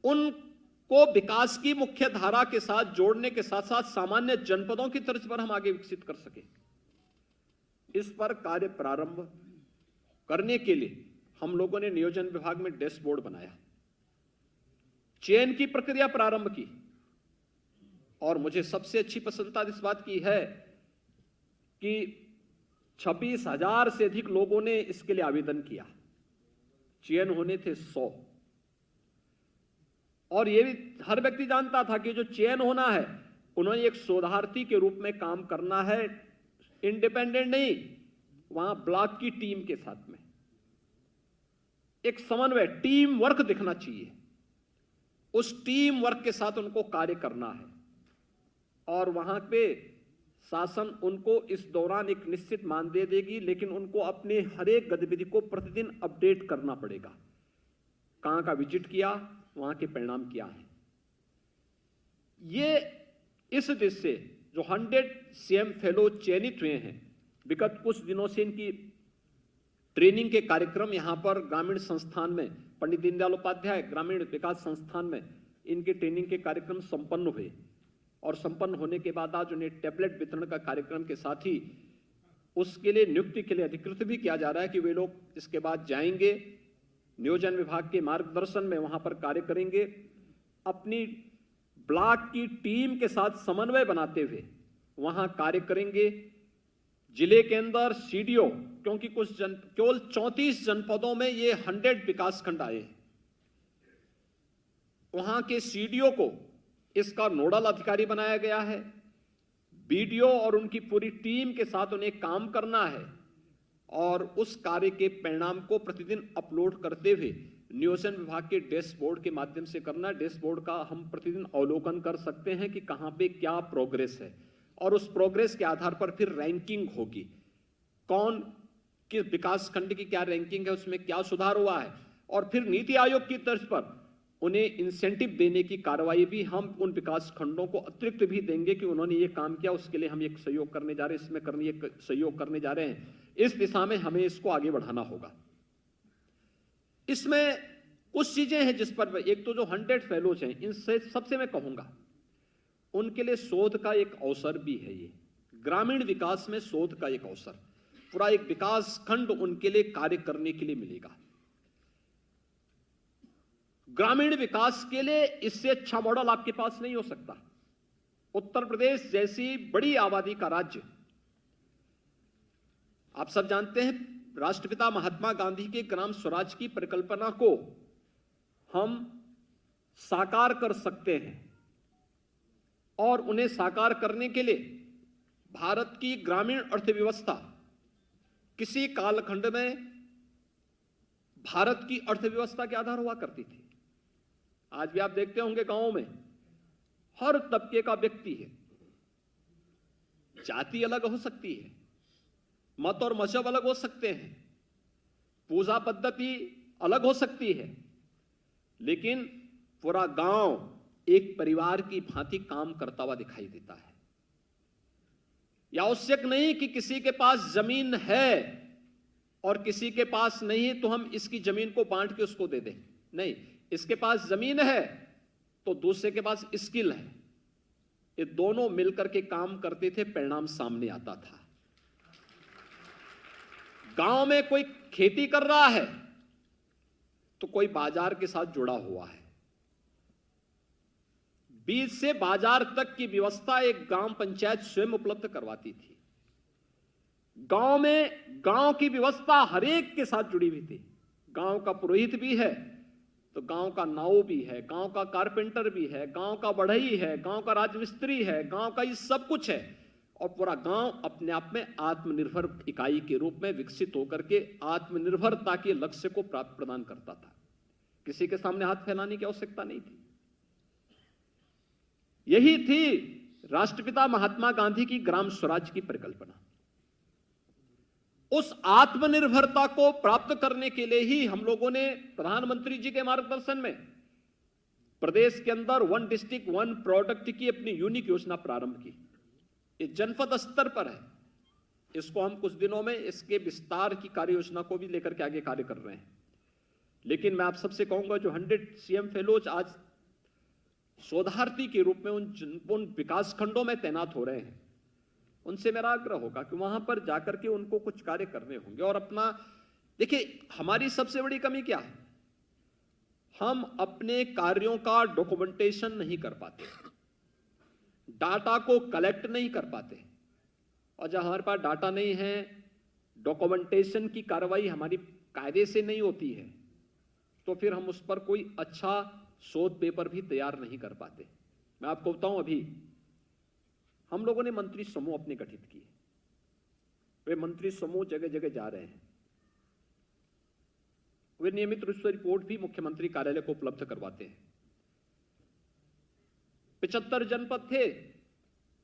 उनको विकास की मुख्य धारा के साथ जोड़ने के साथ साथ सामान्य जनपदों की तर्ज पर हम आगे विकसित कर सके, इस पर कार्य प्रारंभ करने के लिए हम लोगों ने नियोजन विभाग में डैशबोर्ड बनाया, चयन की प्रक्रिया प्रारंभ की। और मुझे सबसे अच्छी प्रसन्नता इस बात की है कि 26,000 से अधिक लोगों ने इसके लिए आवेदन किया, चयन होने थे 100। और यह भी हर व्यक्ति जानता था कि जो चयन होना है, उन्होंने एक शोधार्थी के रूप में काम करना है, इंडिपेंडेंट नहीं, वहां ब्लॉक की टीम के साथ में एक समन्वय, टीम वर्क दिखना चाहिए। उस टीम वर्क के साथ उनको कार्य करना है और वहां पे शासन उनको इस दौरान एक निश्चित मान दे देगी, लेकिन उनको अपने हर एक गतिविधि को प्रतिदिन अपडेट करना पड़ेगा। कहां का विजिट किया, वहां के परिणाम क्या है। ये इस देश से जो 100 सीएम फेलो चयनित हुए हैं, विगत कुछ दिनों से इनकी ट्रेनिंग के कार्यक्रम यहां पर ग्रामीण संस्थान में, पंडित दीनदयाल उपाध्याय ग्रामीण विकास संस्थान में इनके ट्रेनिंग के कार्यक्रम संपन्न हुए और संपन्न होने के बाद आज उन्हें टैबलेट वितरण का कार्यक्रम के साथ ही उसके लिए नियुक्ति के लिए अधिकृत भी किया जा रहा है कि वे लोग इसके बाद जाएंगे, नियोजन विभाग के मार्गदर्शन में वहां पर कार्य करेंगे, अपनी ब्लॉक की टीम के साथ समन्वय बनाते हुए वहां कार्य करेंगे। जिले के अंदर सीडीओ, क्योंकि केवल 34 जनपदों में ये 100 विकासखंड आए हैं, वहां के सीडीओ को इसका नोडल अधिकारी बनाया गया है। बीडीओ और उनकी पूरी टीम के साथ उन्हें काम करना है और उस कार्य के परिणाम को प्रतिदिन अपलोड करते हुए नियोजन विभाग के डैशबोर्ड के माध्यम से करना। डैशबोर्ड का हम प्रतिदिन अवलोकन कर सकते हैं कि कहां पे क्या प्रोग्रेस है और उस प्रोग्रेस के आधार पर फिर रैंकिंग होगी, कौन किस विकास खंड की क्या रैंकिंग है, उसमें क्या सुधार हुआ है, और फिर नीति आयोग की तर्ज पर उन्हें इंसेंटिव देने की कार्रवाई भी हम उन विकास खंडों को अतिरिक्त भी देंगे कि उन्होंने ये काम किया, उसके लिए हम ये सहयोग करने जा रहे हैं, इसमें करने ये सहयोग करने जा रहे हैं। इस दिशा में हमें इसको आगे बढ़ाना होगा। इसमें कुछ चीजें हैं जिस पर एक तो जो 100 फेलोज हैं, इनसे सबसे मैं कहूंगा उनके लिए शोध का एक अवसर भी है। ये ग्रामीण विकास में शोध का एक अवसर, पूरा एक विकास खंड उनके लिए कार्य करने के लिए मिलेगा। ग्रामीण विकास के लिए इससे अच्छा मॉडल आपके पास नहीं हो सकता। उत्तर प्रदेश जैसी बड़ी आबादी का राज्य, आप सब जानते हैं, राष्ट्रपिता महात्मा गांधी के ग्राम स्वराज की परिकल्पना को हम साकार कर सकते हैं और उन्हें साकार करने के लिए भारत की ग्रामीण अर्थव्यवस्था किसी कालखंड में भारत की अर्थव्यवस्था के आधार हुआ करती थी। आज भी आप देखते होंगे गांवों में हर तबके का व्यक्ति है, जाति अलग हो सकती है, मत और मजहब अलग हो सकते हैं, पूजा पद्धति अलग हो सकती है, लेकिन पूरा गांव एक परिवार की भांति काम करता हुआ दिखाई देता है। यह आवश्यक नहीं कि किसी के पास जमीन है और किसी के पास नहीं है तो हम इसकी जमीन को बांट के उसको दे दें। नहीं, इसके पास जमीन है तो दूसरे के पास स्किल है, ये दोनों मिलकर के काम करते थे, परिणाम सामने आता था। गांव में कोई खेती कर रहा है तो कोई बाजार के साथ जुड़ा हुआ है। बीज से बाजार तक की व्यवस्था एक ग्राम पंचायत स्वयं उपलब्ध करवाती थी। गांव में गांव की व्यवस्था हर एक के साथ जुड़ी हुई थी। गांव का पुरोहित भी है तो गांव का नाऊ भी है, गांव का कारपेंटर भी है, गांव का बढ़ई है, गांव का राजमिस्त्री है, गांव का ये सब कुछ है और पूरा गांव अपने आप में आत्मनिर्भर इकाई के रूप में विकसित होकर के आत्मनिर्भरता के लक्ष्य को प्राप्त प्रदान करता था। किसी के सामने हाथ फैलाने की आवश्यकता नहीं थी। यही थी राष्ट्रपिता महात्मा गांधी की ग्राम स्वराज की परिकल्पना। उस आत्मनिर्भरता को प्राप्त करने के लिए ही हम लोगों ने प्रधानमंत्री जी के मार्गदर्शन में प्रदेश के अंदर 1 डिस्ट्रिक्ट 1 प्रोडक्ट की अपनी यूनिक योजना प्रारंभ की। ये जनपद स्तर पर है। इसको हम कुछ दिनों में इसके विस्तार की कार्य योजना को भी लेकर के आगे कार्य कर रहे हैं। लेकिन मैं आप सबसे कहूंगा जो 100 सीएम फेलोज आज शोधार्थी के रूप में उन विकास खंडों में तैनात हो रहे हैं, उनसे मेरा आग्रह होगा कि वहां पर जाकर के उनको कुछ कार्य करने होंगे। और अपना देखिए, हमारी सबसे बड़ी कमी क्या है, हम अपने कार्यों का डॉक्यूमेंटेशन नहीं कर पाते, डाटा को कलेक्ट नहीं कर पाते। और जब हमारे पास डाटा नहीं है, डॉक्यूमेंटेशन की कार्रवाई हमारी कायदे से नहीं होती है, तो फिर हम उस पर कोई अच्छा शोध पेपर भी तैयार नहीं कर पाते। मैं आपको बताऊं, अभी हम लोगों ने मंत्री समूह अपने गठित किए। वे मंत्री समूह जगह जगह जा रहे हैं। वे नियमित रूप से रिपोर्ट भी मुख्यमंत्री कार्यालय को उपलब्ध करवाते हैं। 75 जनपद थे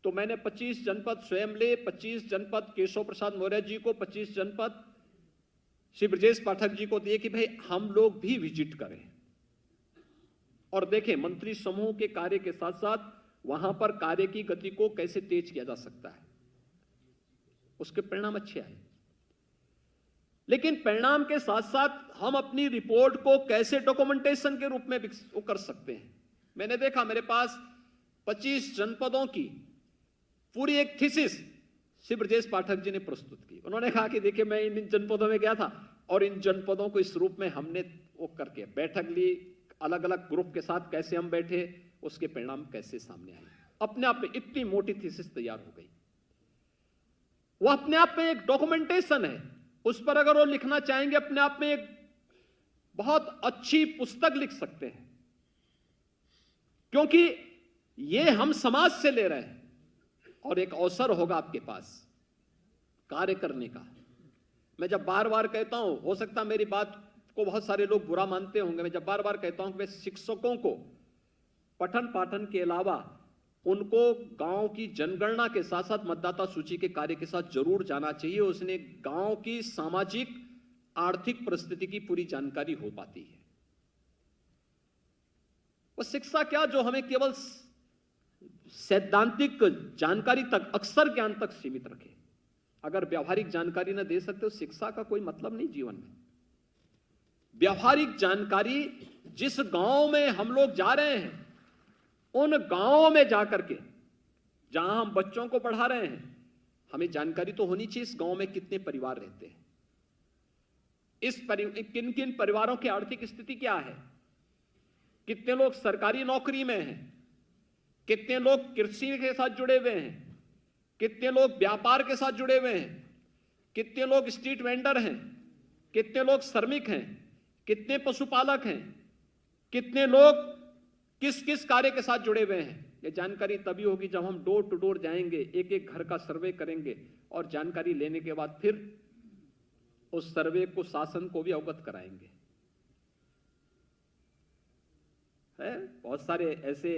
तो मैंने 25 जनपद स्वयं ले, 25 जनपद केशव प्रसाद मौर्य जी को, 25 जनपद श्री ब्रजेश पाठक जी को दिए कि भाई हम लोग भी विजिट करें, और देखें मंत्री समूह के कार्य के साथ साथ वहां पर कार्य की गति को कैसे तेज किया जा सकता है, उसके परिणाम अच्छे आए। लेकिन परिणाम के साथ साथ हम अपनी रिपोर्ट को कैसे डॉक्यूमेंटेशन के रूप में वो कर सकते हैं। मैंने देखा मेरे पास 25 जनपदों की पूरी एक थीसिस श्री ब्रजेश पाठक जी ने प्रस्तुत की। उन्होंने कहा कि देखिए मैं इन जनपदों में गया था और इन जनपदों को इस रूप में हमने वो करके बैठक ली, अलग अलग ग्रुप के साथ कैसे हम बैठे, उसके परिणाम कैसे सामने आए। अपने आप में इतनी मोटी थीसिस तैयार हो गई, वो अपने आप में एक डॉक्यूमेंटेशन है। उस पर अगर वो लिखना चाहेंगे अपने आप में एक बहुत अच्छी पुस्तक लिख सकते हैं, क्योंकि ये हम समाज से ले रहे हैं और एक अवसर होगा आपके पास कार्य करने का। मैं जब बार बार कहता हूं, हो सकता मेरी बात को बहुत सारे लोग बुरा मानते होंगे, मैं जब बार बार कहता हूं कि शिक्षकों को पठन पाठन के अलावा उनको गांव की जनगणना के साथ साथ मतदाता सूची के कार्य के साथ जरूर जाना चाहिए। उसने गांव की सामाजिक आर्थिक परिस्थिति की पूरी जानकारी हो पाती है। वो शिक्षा क्या जो हमें केवल सैद्धांतिक जानकारी तक, अक्षर ज्ञान तक सीमित रखे। अगर व्यावहारिक जानकारी न दे सकते तो शिक्षा का कोई मतलब नहीं जीवन में। व्यावहारिक जानकारी जिस गांव में हम लोग जा रहे हैं, उन गांवों में जाकर के जहां हम बच्चों को पढ़ा रहे हैं, हमें जानकारी तो होनी चाहिए इस गांव में कितने परिवार रहते हैं, किन किन परिवारों की आर्थिक स्थिति क्या है, कितने लोग सरकारी नौकरी में हैं, कितने लोग कृषि के साथ जुड़े हुए हैं, कितने लोग व्यापार के साथ जुड़े हुए हैं, कितने लोग स्ट्रीट वेंडर हैं, कितने लोग श्रमिक हैं, कितने पशुपालक हैं, कितने लोग किस किस कार्य के साथ जुड़े हुए हैं। ये जानकारी तभी होगी जब हम डोर टू डोर जाएंगे, एक एक घर का सर्वे करेंगे और जानकारी लेने के बाद फिर उस सर्वे को शासन को भी अवगत कराएंगे। है बहुत सारे ऐसे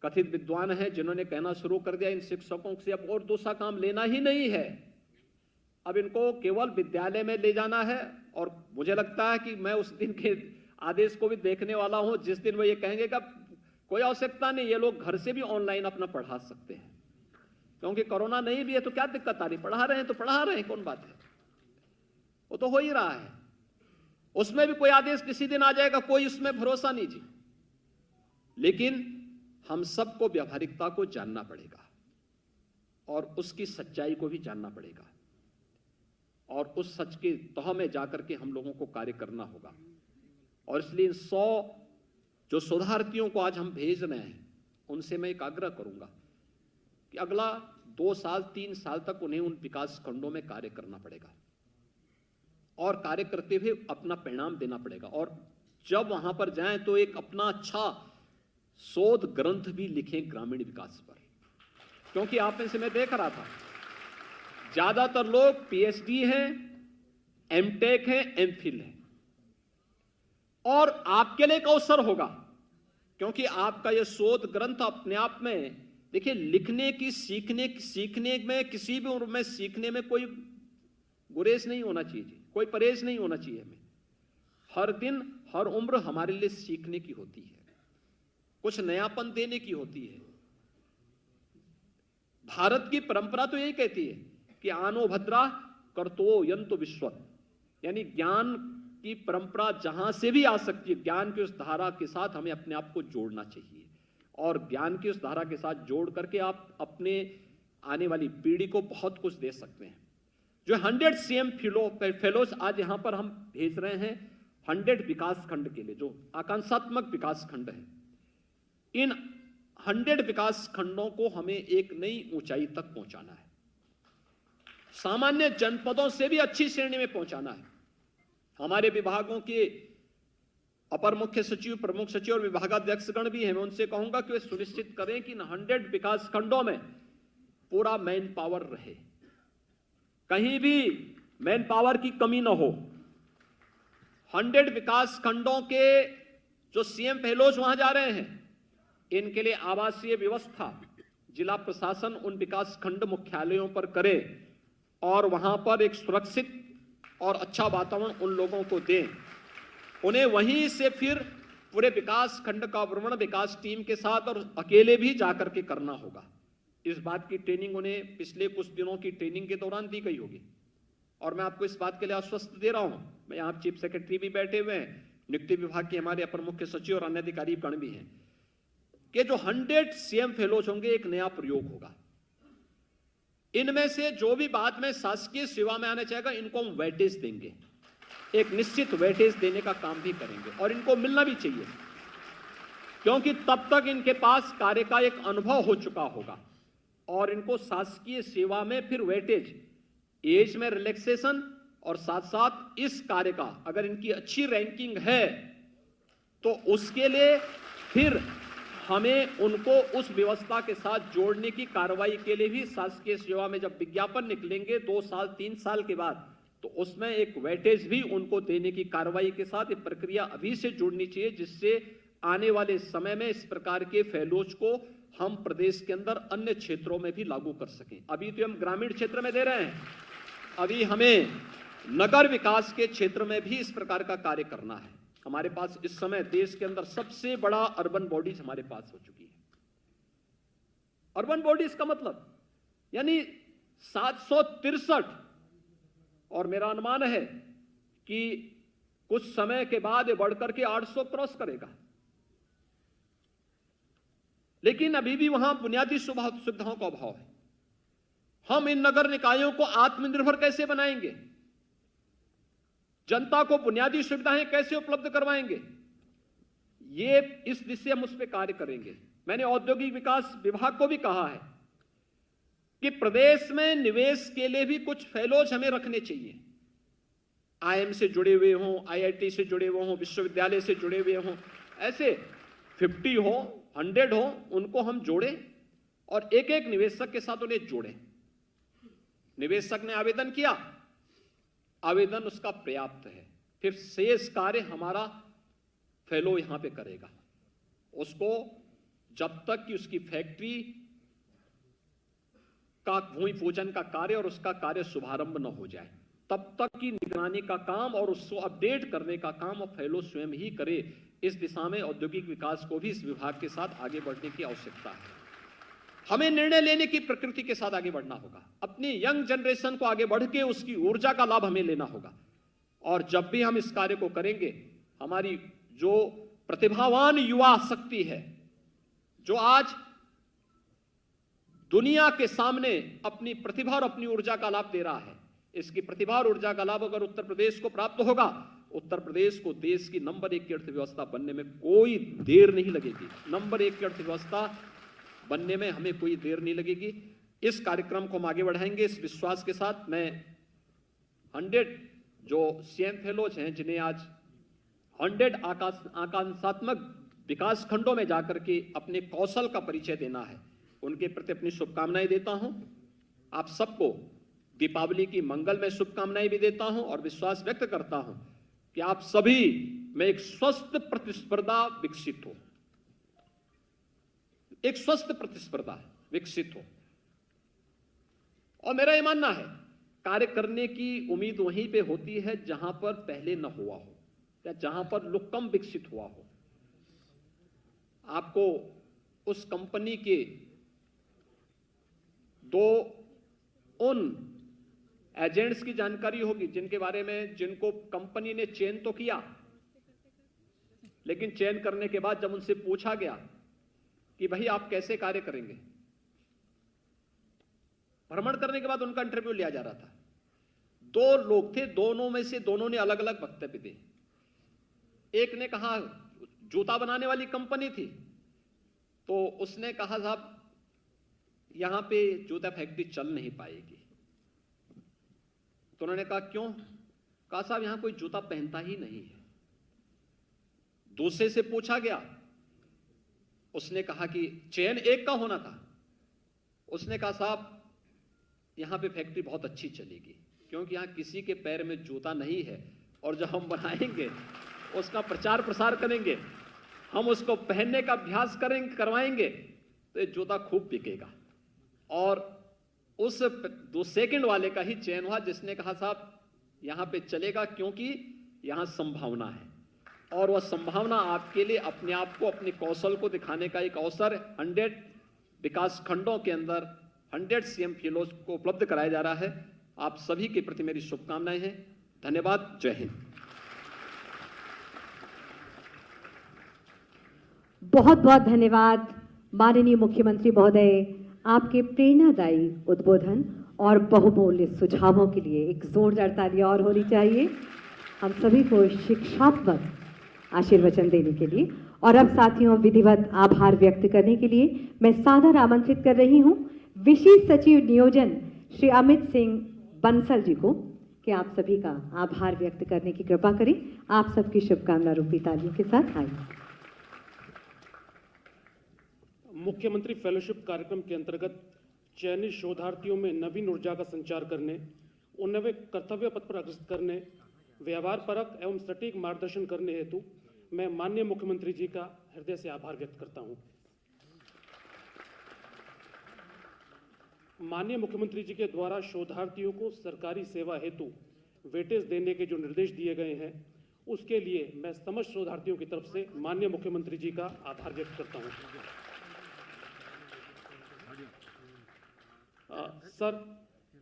कथित विद्वान हैं जिन्होंने कहना शुरू कर दिया इन शिक्षकों से अब और दूसरा काम लेना ही नहीं है, अब इनको केवल विद्यालय में ले जाना है। और मुझे लगता है कि मैं उस दिन के आदेश को भी देखने वाला हूं जिस दिन वो ये कहेंगे कि कोई आवश्यकता नहीं, ये लोग घर से भी ऑनलाइन अपना पढ़ा सकते हैं, क्योंकि कोरोना नहीं भी है तो क्या दिक्कत आ रही, पढ़ा रहे हैं तो पढ़ा रहे हैं, कौन बात है, वो तो हो ही रहा है। उसमें भी कोई आदेश किसी दिन आ जाएगा, कोई उसमें भरोसा नहीं जी। लेकिन हम सबको व्यावहारिकता को जानना पड़ेगा और उसकी सच्चाई को भी जानना पड़ेगा और उस सच के तह में जाकर के हम लोगों को कार्य करना होगा। और इसलिए 100 जो शोधार्थियों को आज हम भेज रहे हैं उनसे मैं एक आग्रह करूंगा कि अगला 2 साल 3 साल तक उन्हें उन विकास खंडों में कार्य करना पड़ेगा और कार्य करते हुए अपना परिणाम देना पड़ेगा। और जब वहां पर जाएं तो एक अपना अच्छा शोध ग्रंथ भी लिखें ग्रामीण विकास पर, क्योंकि आप में से मैं देख रहा था ज्यादातर लोग पीएचडी हैं, एमटेक हैं, एमफिल हैं। और आपके लिए एक अवसर होगा, क्योंकि आपका यह शोध ग्रंथ अपने आप में देखिए लिखने की सीखने में किसी भी उम्र में सीखने में कोई गुरेज नहीं होना चाहिए जी, कोई परहेज नहीं होना चाहिए। हमें हर दिन हर उम्र हमारे लिए सीखने की होती है, कुछ नयापन देने की होती है। भारत की परंपरा तो यही कहती है कि आनो भद्रा कर्तो यंतो विश्वत, यानी ज्ञान की परंपरा जहां से भी आ सकती है, ज्ञान की उस धारा के साथ हमें अपने आप को जोड़ना चाहिए और ज्ञान की उस धारा के साथ जोड़ करके आप अपने आने वाली पीढ़ी को बहुत कुछ दे सकते हैं। जो 100 CM फेलोज आज यहां पर हम भेज रहे हैं 100 विकास खंड के लिए, जो आकांक्षात्मक विकास खंड है, इन 100 विकास खंडों को हमें एक नई ऊंचाई तक पहुंचाना है, सामान्य जनपदों से भी अच्छी श्रेणी में पहुंचाना है। हमारे विभागों के अपर मुख्य सचिव, प्रमुख सचिव और विभागाध्यक्षगण भी हैं, मैं उनसे कहूंगा कि वे सुनिश्चित करें कि 100 विकास खंडों में पूरा मैन पावर रहे, कहीं भी मैन पावर की कमी ना हो। 100 विकास खंडों के जो CM फेलोज वहां जा रहे हैं, इनके लिए आवासीय व्यवस्था जिला प्रशासन उन विकास खंड मुख्यालयों पर करे और वहां पर एक सुरक्षित और अच्छा वातावरण उन लोगों को दें। उन्हें वहीं से फिर पूरे विकास खंड का भ्रमण विकास टीम के साथ और अकेले भी जाकर के करना होगा। इस बात की ट्रेनिंग उन्हें पिछले कुछ दिनों की ट्रेनिंग के दौरान दी गई होगी और मैं आपको इस बात के लिए आश्वस्त दे रहा हूं। मैं यहां चीफ सेक्रेटरी भी बैठे हुए हैं, नियुक्ति विभाग के हमारे अपर मुख्य सचिव और अन्य अधिकारी गण भी हैं कि जो 100 सीएम फेलोज होंगे एक नया प्रयोग होगा। इनमें से जो भी बाद में शासकीय सेवा में आने चाहेगा इनको हम वेटेज देंगे, एक निश्चित वेटेज देने का काम भी करेंगे और इनको मिलना भी चाहिए, क्योंकि तब तक इनके पास कार्य का एक अनुभव हो चुका होगा और इनको शासकीय सेवा में फिर वेटेज, एज में रिलैक्सेशन और साथ साथ इस कार्य का अगर इनकी अच्छी रैंकिंग है तो उसके लिए फिर हमें उनको उस व्यवस्था के साथ जोड़ने की कार्रवाई के लिए भी शासकीय सेवा में जब विज्ञापन निकलेंगे 2 साल 3 साल के बाद तो उसमें एक वेटेज भी उनको देने की कार्रवाई के साथ ये प्रक्रिया अभी से जुड़नी चाहिए, जिससे आने वाले समय में इस प्रकार के फेलोज को हम प्रदेश के अंदर अन्य क्षेत्रों में भी लागू कर सकें। अभी तो हम ग्रामीण क्षेत्र में दे रहे हैं, अभी हमें नगर विकास के क्षेत्र में भी इस प्रकार का कार्य करना है। हमारे पास इस समय देश के अंदर सबसे बड़ा अर्बन बॉडीज हमारे पास हो चुकी है। अर्बन बॉडीज का मतलब यानी 763 और मेरा अनुमान है कि कुछ समय के बाद ये बढ़कर के 800 क्रॉस करेगा, लेकिन अभी भी वहां बुनियादी सुविधाओं का अभाव है। हम इन नगर निकायों को आत्मनिर्भर कैसे बनाएंगे, जनता को बुनियादी सुविधाएं कैसे उपलब्ध करवाएंगे, ये इस दिशा हम उस पर कार्य करेंगे। मैंने औद्योगिक विकास विभाग को भी कहा है कि प्रदेश में निवेश के लिए भी कुछ फेलोज हमें रखने चाहिए, आईएम से जुड़े हुए हों, आईआईटी से जुड़े हुए हों, विश्वविद्यालय से जुड़े हुए हों, ऐसे 50 हो 100 हो उनको हम जोड़ें और एक एक निवेशक के साथ उन्हें जोड़ें। निवेशक ने आवेदन किया, आवेदन उसका पर्याप्त है, फिर शेष कार्य हमारा फेलो यहां पे करेगा। उसको जब तक कि उसकी फैक्ट्री का भूमि पूजन का कार्य और उसका कार्य शुभारंभ न हो जाए तब तक की निगरानी का काम और उसको अपडेट करने का काम और फेलो स्वयं ही करे। इस दिशा में औद्योगिक विकास को भी इस विभाग के साथ आगे बढ़ने की आवश्यकता है। हमें निर्णय लेने की प्रकृति के साथ आगे बढ़ना होगा, अपनी यंग जनरेशन को आगे बढ़ के उसकी ऊर्जा का लाभ हमें लेना होगा और जब भी हम इस कार्य को करेंगे हमारी जो प्रतिभावान युवा शक्ति है, जो आज दुनिया के सामने अपनी प्रतिभा और अपनी ऊर्जा का लाभ दे रहा है, इसकी प्रतिभा और ऊर्जा का लाभ अगर उत्तर प्रदेश को प्राप्त होगा, उत्तर प्रदेश को देश की नंबर 1 की अर्थव्यवस्था बनने में कोई देर नहीं लगेगी। नंबर 1 की अर्थव्यवस्था बनने में हमें कोई देर नहीं लगेगी। इस कार्यक्रम को हम आगे बढ़ाएंगे इस विश्वास के साथ। मैं 100 जो सीएम फेलोज हैं जिन्हें आज 100 आकांक्षात्मक विकास खंडों में जाकर के अपने कौशल का परिचय देना है, उनके प्रति अपनी शुभकामनाएं देता हूं। आप सबको दीपावली की मंगलमय शुभकामनाएं भी देता हूं और विश्वास व्यक्त करता हूं कि आप सभी में एक स्वस्थ प्रतिस्पर्धा विकसित हो, एक स्वस्थ प्रतिस्पर्धा विकसित हो। और मेरा यह मानना है कार्य करने की उम्मीद वहीं पे होती है जहां पर पहले न हुआ हो या जहां पर लुक्कम विकसित हुआ हो। आपको उस कंपनी के 2 उन एजेंट्स की जानकारी होगी जिनके बारे में जिनको कंपनी ने चयन तो किया, लेकिन चयन करने के बाद जब उनसे पूछा गया कि भाई आप कैसे कार्य करेंगे, भ्रमण करने के बाद उनका इंटरव्यू लिया जा रहा था। 2 लोग थे, दोनों में से दोनों ने अलग अलग वक्तव्य दिए। एक ने कहा जूता बनाने वाली कंपनी थी, तो उसने कहा साहब यहां पे जूता फैक्ट्री चल नहीं पाएगी। तो उन्होंने कहा क्यों? कहा साहब यहां कोई जूता पहनता ही नहीं है। दूसरे से पूछा गया, उसने कहा कि चयन एक का होना था। उसने कहा साहब यहां पे फैक्ट्री बहुत अच्छी चलेगी क्योंकि यहां किसी के पैर में जूता नहीं है और जब हम बनाएंगे उसका प्रचार प्रसार करेंगे, हम उसको पहनने का अभ्यास करवाएंगे तो ये जूता खूब बिकेगा। और उस 2 सेकंड वाले का ही चयन हुआ जिसने कहा साहब यहां पे चलेगा क्योंकि यहां संभावना है। और वह संभावना आपके लिए अपने आप को, अपने कौशल को दिखाने का एक अवसर 100 विकास खंडों के अंदर 100 सीएम फेलोज को उपलब्ध कराया जा रहा है। आप सभी के प्रति मेरी शुभकामनाएं हैं। धन्यवाद। जय हिंद। बहुत बहुत धन्यवाद माननीय मुख्यमंत्री महोदय, आपके प्रेरणादायी उद्बोधन और बहुमूल्य सुझावों के लिए एक जोरदार ताली और होनी चाहिए हम सभी को शिक्षात्मक आशीर्वचन देने के लिए। और अब साथियों, विधिवत आभार व्यक्त करने के लिए मैं सादर आमंत्रित कर रही हूं विशेष सचिव नियोजन श्री अमित सिंह बंसल जी को कि आप सभी का आभार व्यक्त करने की कृपा करें। आप सबकी शुभकामना रूपी तालियों के साथ आइए। मुख्यमंत्री फेलोशिप कार्यक्रम के अंतर्गत चयनित शोधार्थियों में नवीन ऊर्जा का संचार करने, उन्हें कर्तव्य पथ पर अग्रसर करने, व्यवहार परक एवं सटीक मार्गदर्शन करने हेतु मैं माननीय मुख्यमंत्री जी का हृदय से आभार व्यक्त करता हूं। माननीय मुख्यमंत्री जी के द्वारा शोधार्थियों को सरकारी सेवा हेतु वेटेज देने के जो निर्देश दिए गए हैं, उसके लिए मैं समस्त शोधार्थियों की तरफ से माननीय मुख्यमंत्री जी का आभार व्यक्त करता हूं। सर,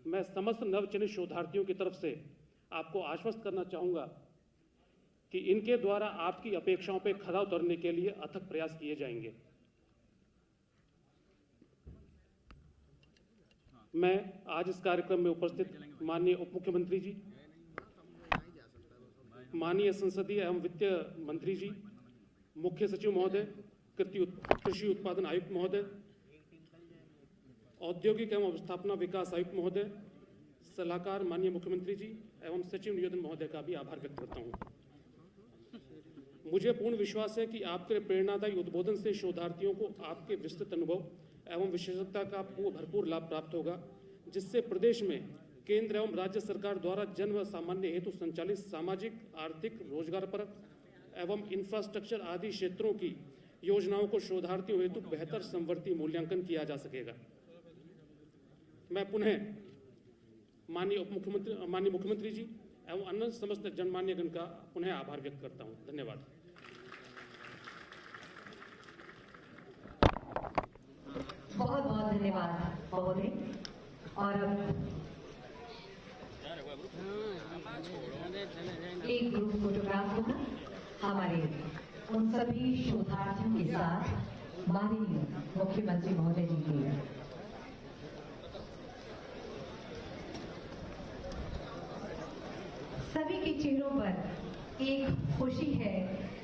मैं समस्त नवचयनित शोधार्थियों की तरफ से आपको आश्वस्त करना चाहूंगा कि इनके द्वारा आपकी अपेक्षाओं पर खरा उतरने के लिए अथक प्रयास किए जाएंगे। मैं आज इस कार्यक्रम में उपस्थित माननीय उप मुख्यमंत्री जी, माननीय संसदीय एवं वित्त मंत्री जी, मुख्य सचिव महोदय, कृषि उत्पादन आयुक्त महोदय, औद्योगिक एवं अवस्थापना विकास आयुक्त महोदय, सलाहकार माननीय मुख्यमंत्री जी एवं सचिव नियोजन महोदय का भी आभार व्यक्त करता हूं। मुझे पूर्ण विश्वास है कि आपके प्रेरणादायी उद्बोधन से शोधार्थियों को आपके विस्तृत अनुभव एवं विशेषज्ञता का भरपूर लाभ प्राप्त होगा, जिससे प्रदेश में केंद्र एवं राज्य सरकार द्वारा जन व सामान्य हेतु संचालित सामाजिक, आर्थिक, रोजगारपरक एवं इंफ्रास्ट्रक्चर आदि क्षेत्रों की योजनाओं को शोधार्थियों हेतु बेहतर समवर्ती मूल्यांकन किया जा सकेगा। मैं पुनः माननीय मुख्यमंत्री जी एवं अन्य समस्त जनमान्यगण का पुनः आभार व्यक्त करता हूं। धन्यवाद। बहुत बहुत धन्यवाद महोदय। और अब एक ग्रुप फोटोग्राफ होगा हमारे उन सभी शोधार्थियों के साथ माननीय मुख्यमंत्री महोदय जी के। सभी के चेहरों पर एक खुशी है,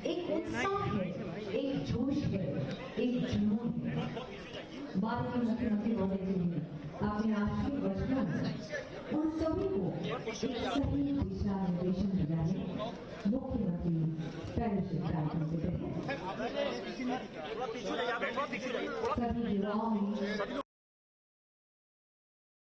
एक उत्साह है, एक जोश है, एक जुनून है। माननीय मुख्यमंत्री महोदय जी ने अपने आखिरी वचनों में उन सभी को सही दिशा निर्देशन दिया है। मुख्यमंत्री फेलोशिप कार्यक्रम के तहत सभी युवाओं में